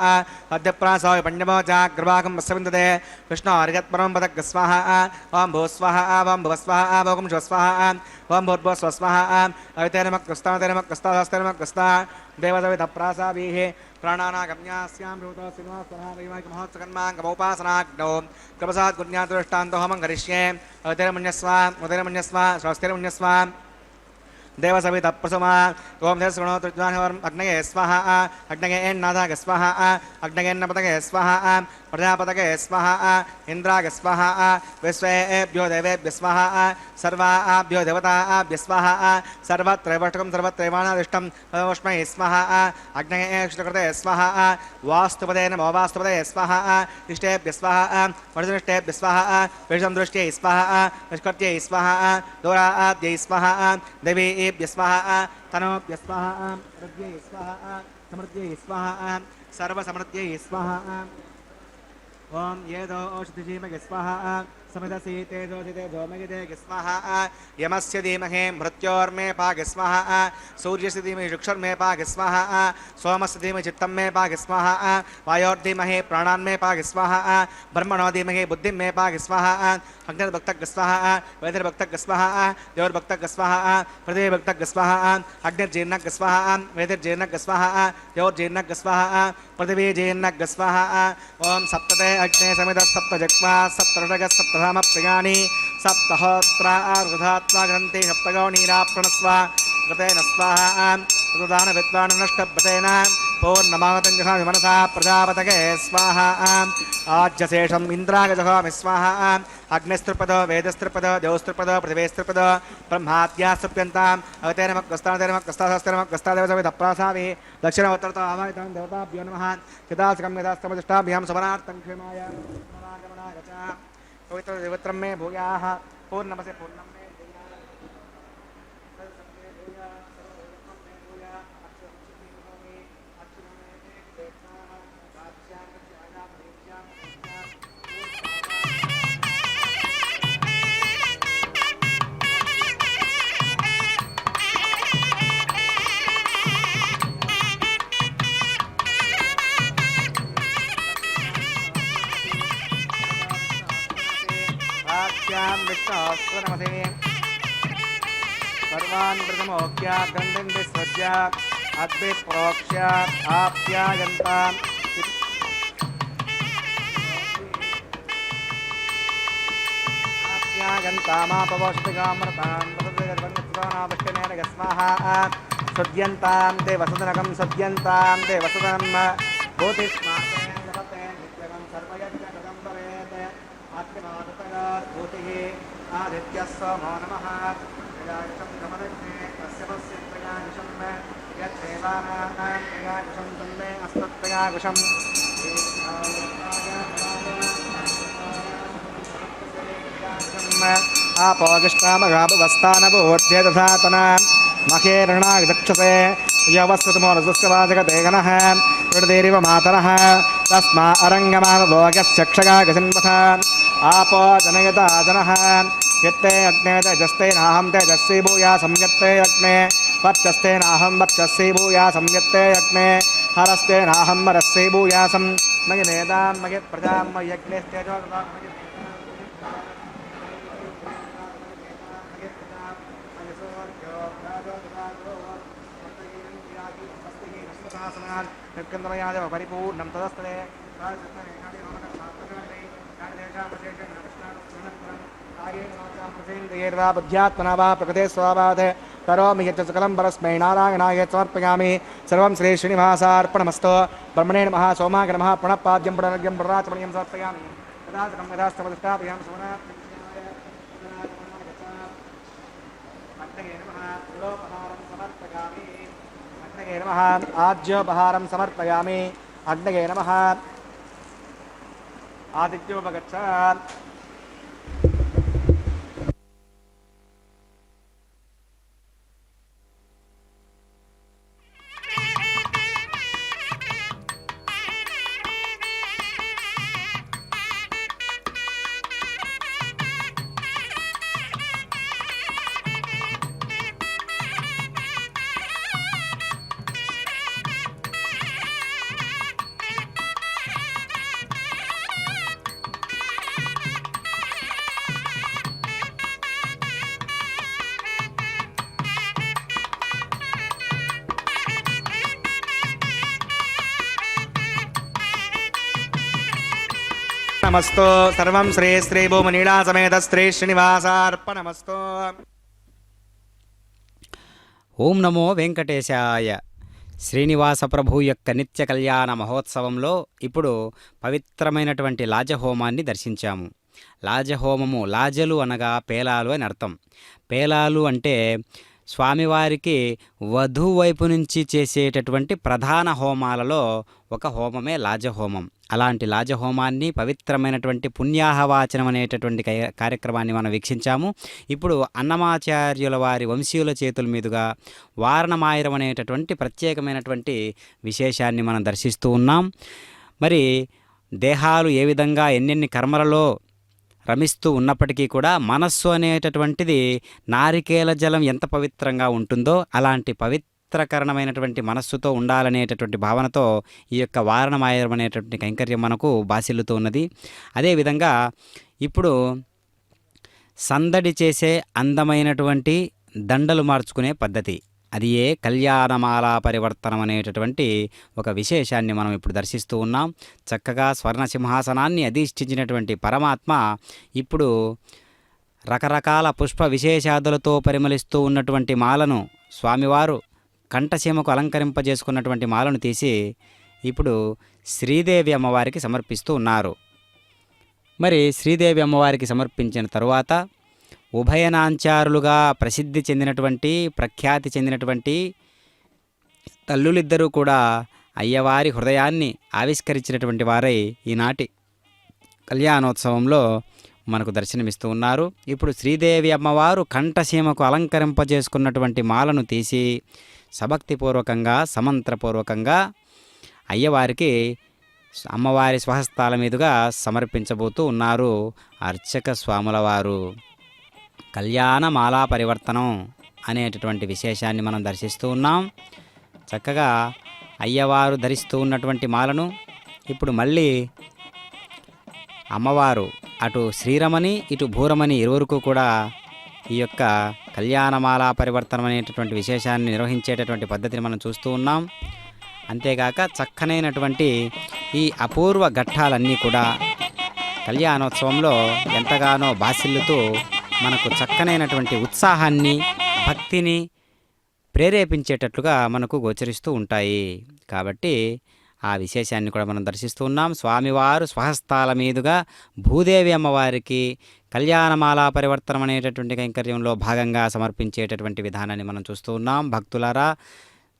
अद्यप्रासाय पण्यमो जाग्रवाकं वस्सविन्दते विष्णोर्यत्परमं पदग् स्वाहा ॐ भूः स्वाहा ॐ भुवः स्वाहा ॐ शिवः स्वाहा ॐ भूर्भुवः स्वः स्वाहा अवितेर्मक्कृस्ता देवसवितप्रासाभिः प्राणानागम्यास्यां महोत्सकर्माङ्गमोपासनाग्नौ कृपसात् गुण्यादृष्टान्तो होमं करिष्ये अवितेर्मन्यस्व स्वस्तिर्मन्यस्व देवसवितप्रसुमा ओं शृणोतृज्वान् अग्नये स्वाहा अग्नये एन्नाथाग स्वाहा अग्नयेन्नपतगे स्वाहा प्रजापतगे स्वाहा इन्द्राग स्वाहा विश्वेभ्यो देवेभ्य स्वाहा सर्वाभ्यो देवताभ्य स्वाहा सर्वत्रैवष्टकं सर्वत्रैवाणादिष्टं तदवष्मै स्वाहा अग्नये कृते स्वाहा वास्तुपदे नमो वास्तुपदये स्वाहा इष्टेभ्य स्वाहा वर्धनिष्ठेभ्य स्वाहा विषं दृष्ट्यै स्वाहा निष्कृत्यै स्वाहा दोराद्यै स्वाहा देवी स्वाहा तनोभ्य स्वाहा हृद्यै स्वाहा समृद्ध्यै स्वाहा सर्वसमृद्ध्यै स्वाहा ओम येदो औषधिमगे स्वाहा समिदसि तेजो मगिते स्वाहा यमस्य धीमहि मृत्योर्मे पाग स्वाहा सूर्यस्य धीमहि शुक्षर्मे पाग स्वाहा सोमस्य धीमहि चित्तं मे पाग स्वाहा वायोर्धीमहि प्राणान्मे पाग स्वाहा ब्रह्मणो धीमहि बुद्धिं मे पाग स्वाहा अग्निर्भक्तग स्वाहा वेदिर्भक्तग स्वाहा देवर्भक्तग स्वाहा पृथिवीभक्तग स्वाहा अग्निर्जीर्णग स्वाहा वेदिर्जीर्णग स्वाहा देवर्जीर्णग स्वाहा पृथिवीजीर्णग स्वाहा ओम सप्तते अग्ने समित सप्तजग्मा सप्तषग सप्तधामप्रियाणि सप्तहोत्रार्धात्मा ग्रन्थि सप्तगौणीराप्रणस्व कृतेन स्वाहा तदान विद्वान् नष्टभतेन पूर्णमागतं मनसा प्रजापतये स्वाहा आज्यशेषम् इन्द्रागजहामि स्वाहा अग्निस्त्रिपदो वेदस्त्रिपदो देवस्त्रिपदो पृथिवीस्त्रिपदो ब्रह्माद्यास्तृप्यन्ताम् अवतेर्मक्कस्तादेवसवितप्रासाभिः दक्षिणोत्तरतो आवाहितं देवताभ्यो नमः चिदास्कं यदास्तमदिष्टाभ्यां समनार्थं क्षमाय पवित्रं मे भूयाः पूर्णमसे पूर्णं मे विष्णुस्वनमसे सर्वान् प्रथमोक्ष्य ग्रन्थिं विसृज्य अद्भिप्रोक्ष्य आप्यायन्ताम् आप्यायन्तामापवोष्टिकामृतान् वसतिगर्भन्वित्राणावष्टिनेन स्वाहा सद्यन्तां देवसदनकं सद्यन्तां देवसदनं भूतिस्मातेन जपते नित्यं सर्वयज्ञकृतं भवेत् आत्मनादतः भूतिः आदित्यः सोमो नमः आपोगिष्टामगापवस्थानभूर्ध्येतथातना महेरणागक्षसे यवस्तुतमोरसस्य वाचकते गणः कृतदेरिव मातरः तस्मा अरङ्गमानलोकस्यक्षगागसिन्वथ आपो जनयता जनः यत्ते अग्ने तेजस्ते नाहं तेजस्वी भूया संयत्ते अग्ने वर्चस्ते नाहं वर्चस्वी भूया संयत्ते अग्ने हरस्ते नाहं हरस्वी भूयासं मयि वेदां मयि प्रजां मय्यग्नेस्तेजो परिपूर्णं तदस्तरे बुद्ध्यात्मना वा प्रकृते स्वभावात् करोमि यच्च सकलं परस्मै नारायणाय समर्पयामि सर्वं श्री श्रीनिवासार्पणमस्तु ब्रह्मणे नमः सोमाय नमः प्रणपाद्यं प्रणर्घ्यं प्रणराचमणीयं समर्पयामि तदा सकं यथा स्तवदिष्टाभ्यां अग्नये नमः आज्योपहारं समर्पयामि अग्नये नमः आदित्योपगच्छ नमस्तो सर्वं श्री श्री भूमनीला समेत श्री श्रीनिवासार्पणमस्तु ఓం నమో వెంకటేశాయ. శ్రీనివాస ప్రభు యొక్క నిత్య కళ్యాణ మహోత్సవంలో ఇప్పుడు పవిత్రమైనటువంటి లాజహోమాన్ని దర్శించాము. లాజహోమము, లాజలు అనగా పేలాలు అని అర్థం. పేలాలు అంటే స్వామివారికి వధువు వైపు నుంచి చేసేటటువంటి ప్రధాన హోమాలలో ఒక హోమమే లాజహోమం. అలాంటి లాజహోమాన్ని, పవిత్రమైనటువంటి పుణ్యాహవాచనం అనేటటువంటి కార్యక్రమాన్ని మనం వీక్షించాము. ఇప్పుడు అన్నమాచార్యుల వారి వంశీయుల చేతుల మీదుగా వారణమాయిరం అనేటటువంటి ప్రత్యేకమైనటువంటి విశేషాన్ని మనం దర్శిస్తూ ఉన్నాం. మరి దేహాలు ఏ విధంగా ఎన్నెన్ని కర్మలలో రమిస్తూ ఉన్నప్పటికీ కూడా మనస్సు అనేటటువంటిది నారికేల జలం ఎంత పవిత్రంగా ఉంటుందో అలాంటి పవిత్రకరణమైనటువంటి మనస్సుతో ఉండాలనేటటువంటి భావనతో ఈ యొక్క వారణమాయరం అనేటటువంటి కైంకర్యం మనకు బాసిల్లుతూ ఉన్నది. అదేవిధంగా ఇప్పుడు సందడి చేసే అందమైనటువంటి దండలు మార్చుకునే పద్ధతి, అది ఏ కళ్యాణమాలా పరివర్తనం అనేటటువంటి ఒక విశేషాన్ని మనం ఇప్పుడు దర్శిస్తూ ఉన్నాం. చక్కగా స్వర్ణ సింహాసనాన్ని అధిష్ఠించినటువంటి పరమాత్మ ఇప్పుడు రకరకాల పుష్ప విశేషాదులతో పరిమళిస్తూ ఉన్నటువంటి మాలను, స్వామివారు కంఠసీమకు అలంకరింపజేసుకున్నటువంటి మాలను తీసి ఇప్పుడు శ్రీదేవి అమ్మవారికి సమర్పిస్తూ ఉన్నారు. మరి శ్రీదేవి అమ్మవారికి సమర్పించిన తరువాత ఉభయనాంచారులుగా ప్రసిద్ధి చెందినటువంటి, ప్రఖ్యాతి చెందినటువంటి తల్లులిద్దరూ కూడా అయ్యవారి హృదయాన్ని ఆవిష్కరించినటువంటి వారై ఈనాటి కళ్యాణోత్సవంలో మనకు దర్శనమిస్తూ ఉన్నారు. ఇప్పుడు శ్రీదేవి అమ్మవారు కంఠసీమకు అలంకరింపజేసుకున్నటువంటి మాలను తీసి సభక్తిపూర్వకంగా, సమంత్రపూర్వకంగా అయ్యవారికి అమ్మవారి స్వహస్తాల మీదుగా సమర్పించబోతూ ఉన్నారు అర్చక స్వాముల వారు. కళ్యాణమాలా పరివర్తనం అనేటటువంటి విశేషాన్ని మనం దర్శిస్తూ ఉన్నాం. చక్కగా అయ్యవారు ధరిస్తూ ఉన్నటువంటి మాలను ఇప్పుడు మళ్ళీ అమ్మవారు అటు శ్రీరమణి ఇటు భూరమణి ఇరువురికి కూడా ఈ యొక్క కళ్యాణమాలా పరివర్తనం అనేటటువంటి విశేషాన్ని నిర్వహించేటటువంటి పద్ధతిని మనం చూస్తూ ఉన్నాం. అంతేగాక చక్కనైనటువంటి ఈ అపూర్వ ఘట్టాలన్నీ కూడా కళ్యాణోత్సవంలో ఎంతగానో బాసిల్లుతూ మనకు చక్కనైనటువంటి ఉత్సాహాన్ని, భక్తిని ప్రేరేపించేటట్లుగా మనకు గోచరిస్తూ ఉంటాయి. కాబట్టి ఆ విశేషాన్ని కూడా మనం దర్శిస్తూ ఉన్నాం. స్వామివారు స్వహస్తాల మీదుగా భూదేవి అమ్మవారికి కళ్యాణమాలా పరివర్తనం అనేటటువంటి కైంకర్యంలో భాగంగా సమర్పించేటటువంటి విధానాన్ని మనం చూస్తూ ఉన్నాం. భక్తులారా,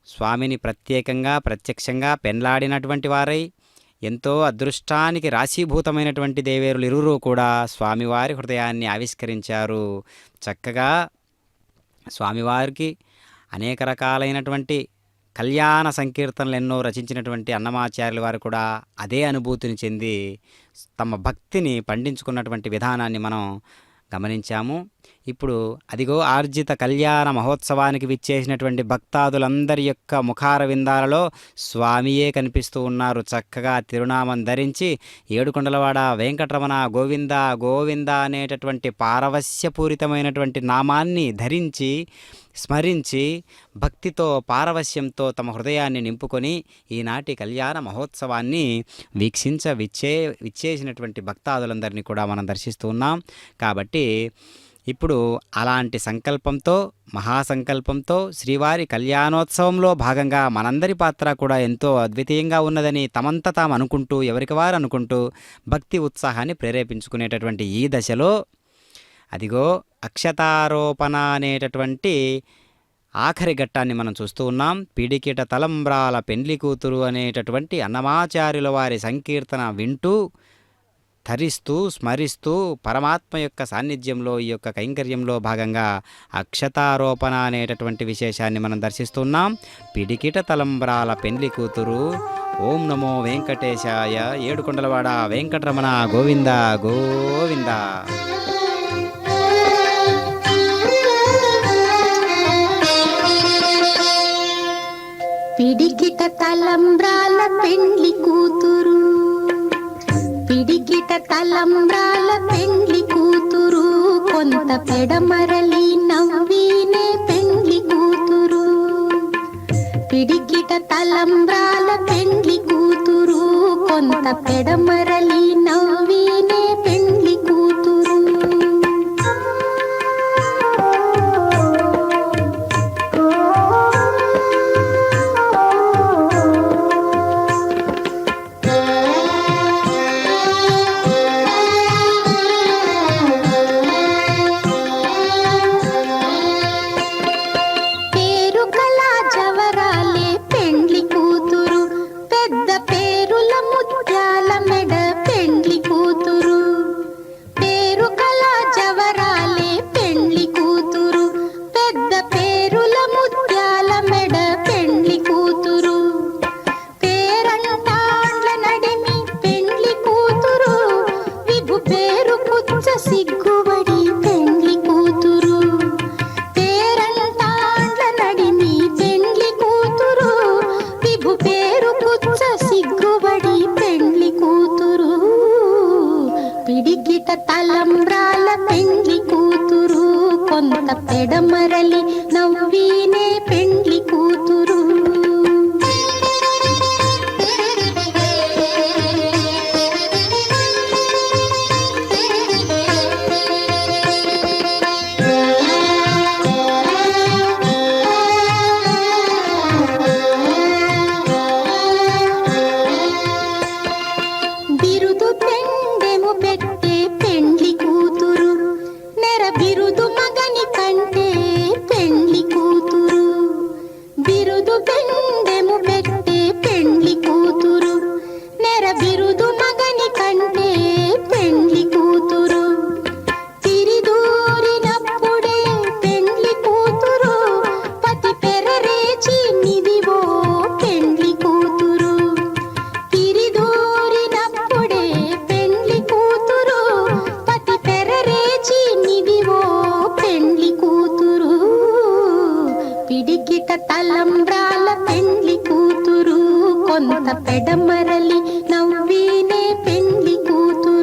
స్వామిని ప్రత్యేకంగా ప్రత్యక్షంగా పెండ్లాడినటువంటి వారై ఎంతో అదృష్టానికి రాశీభూతమైనటువంటి దేవేరులు ఇరువురు కూడా స్వామివారి హృదయాన్ని ఆవిష్కరించారు. చక్కగా స్వామివారికి అనేక రకాలైనటువంటి కళ్యాణ సంకీర్తనలు ఎన్నో రచించినటువంటి అన్నమాచార్యుల వారు కూడా అదే అనుభూతిని చెంది తమ భక్తిని పండించుకున్నటువంటి విధానాన్ని మనం గమనించాము. ఇప్పుడు అదిగో ఆర్జిత కళ్యాణ మహోత్సవానికి విచ్చేసినటువంటి భక్తాదులందరి యొక్క ముఖార విందాలలో స్వామియే కనిపిస్తూ ఉన్నారు. చక్కగా తిరునామం ధరించి ఏడుకొండలవాడ వెంకటరమణ గోవింద గోవింద అనేటటువంటి పారవస్యపూరితమైనటువంటి నామాన్ని ధరించి స్మరించి భక్తితో పారవస్యంతో తమ హృదయాన్ని నింపుకొని ఈనాటి కళ్యాణ మహోత్సవాన్ని విచ్చేసినటువంటి భక్తాదులందరినీ కూడా మనం దర్శిస్తూ ఉన్నాం. కాబట్టి ఇప్పుడు అలాంటి సంకల్పంతో మహాసంకల్పంతో శ్రీవారి కళ్యాణోత్సవంలో భాగంగా మనందరి పాత్ర కూడా ఎంతో అద్వితీయంగా ఉన్నదని తమంత తాము అనుకుంటూ ఎవరికి వారు అనుకుంటూ భక్తి ఉత్సాహాన్ని ప్రేరేపించుకునేటటువంటి ఈ దశలో అదిగో అక్షతారోపణ అనేటటువంటి ఆఖరి ఘట్టాన్ని మనం చూస్తూ ఉన్నాం. పిడికిట తలంబ్రాల పెండ్లి కూతురు అనేటటువంటి అన్నమాచార్యుల వారి సంకీర్తన వింటూ ధరిస్తూ స్మరిస్తూ పరమాత్మ యొక్క సాన్నిధ్యంలో ఈ యొక్క కైంకర్యంలో భాగంగా అక్షతారోపణ అనేటటువంటి విశేషాన్ని మనం దర్శిస్తున్నాం. పిడికిట తలంబ్రాల పెండ్లి కూతురు ఓం నమో వెంకటేశాయ ఏడుకొండలవాడ వెంకటరమణ గోవింద గోవింద. పిడికిట తలంబ్రాల పెండ్లి కూతురు, పిడికిట తలంబ్రాల పెండ్లి కూతురు, కొంత పెడమరలి నవ్వినే పెండ్లి కూతురు. పిడికిట తలంబ్రాల పెండ్లి కూతురు, కొంత పెడమరలి నవ్వినే పెండ్లి కూతురు. తలంబ్రాల పెండ్లి కూతురు, కొంత పెడమరలి నవ్వినే పెండ్లి కూతురు. బిరుదు పెండెము పెట్టే పెండ్లి కూతురు, నెర బిరుదు మగని కంటే పెండ్లి కూతురు. బిరుదు పెండెము పెట్టే పెండ్లి కూతురు, నెర బిరుదు మగని కంటే పెండ్లి కూతురు. తిరిదూరినప్పుడే పెండ్లి కూతురు, పతి పెరరేచి నిదివో పెండ్లి కూతురు. తిరిదూరినప్పుడే పెండ్లి కూతురు, పతి పెరరేచి నిదివో పెండ్లి కూతురు. పిడికిట తలంబ్రాల పెండ్లి కూతురు, కొంత పెడమరలి నవ్వినే పెండ్లి కూతురు.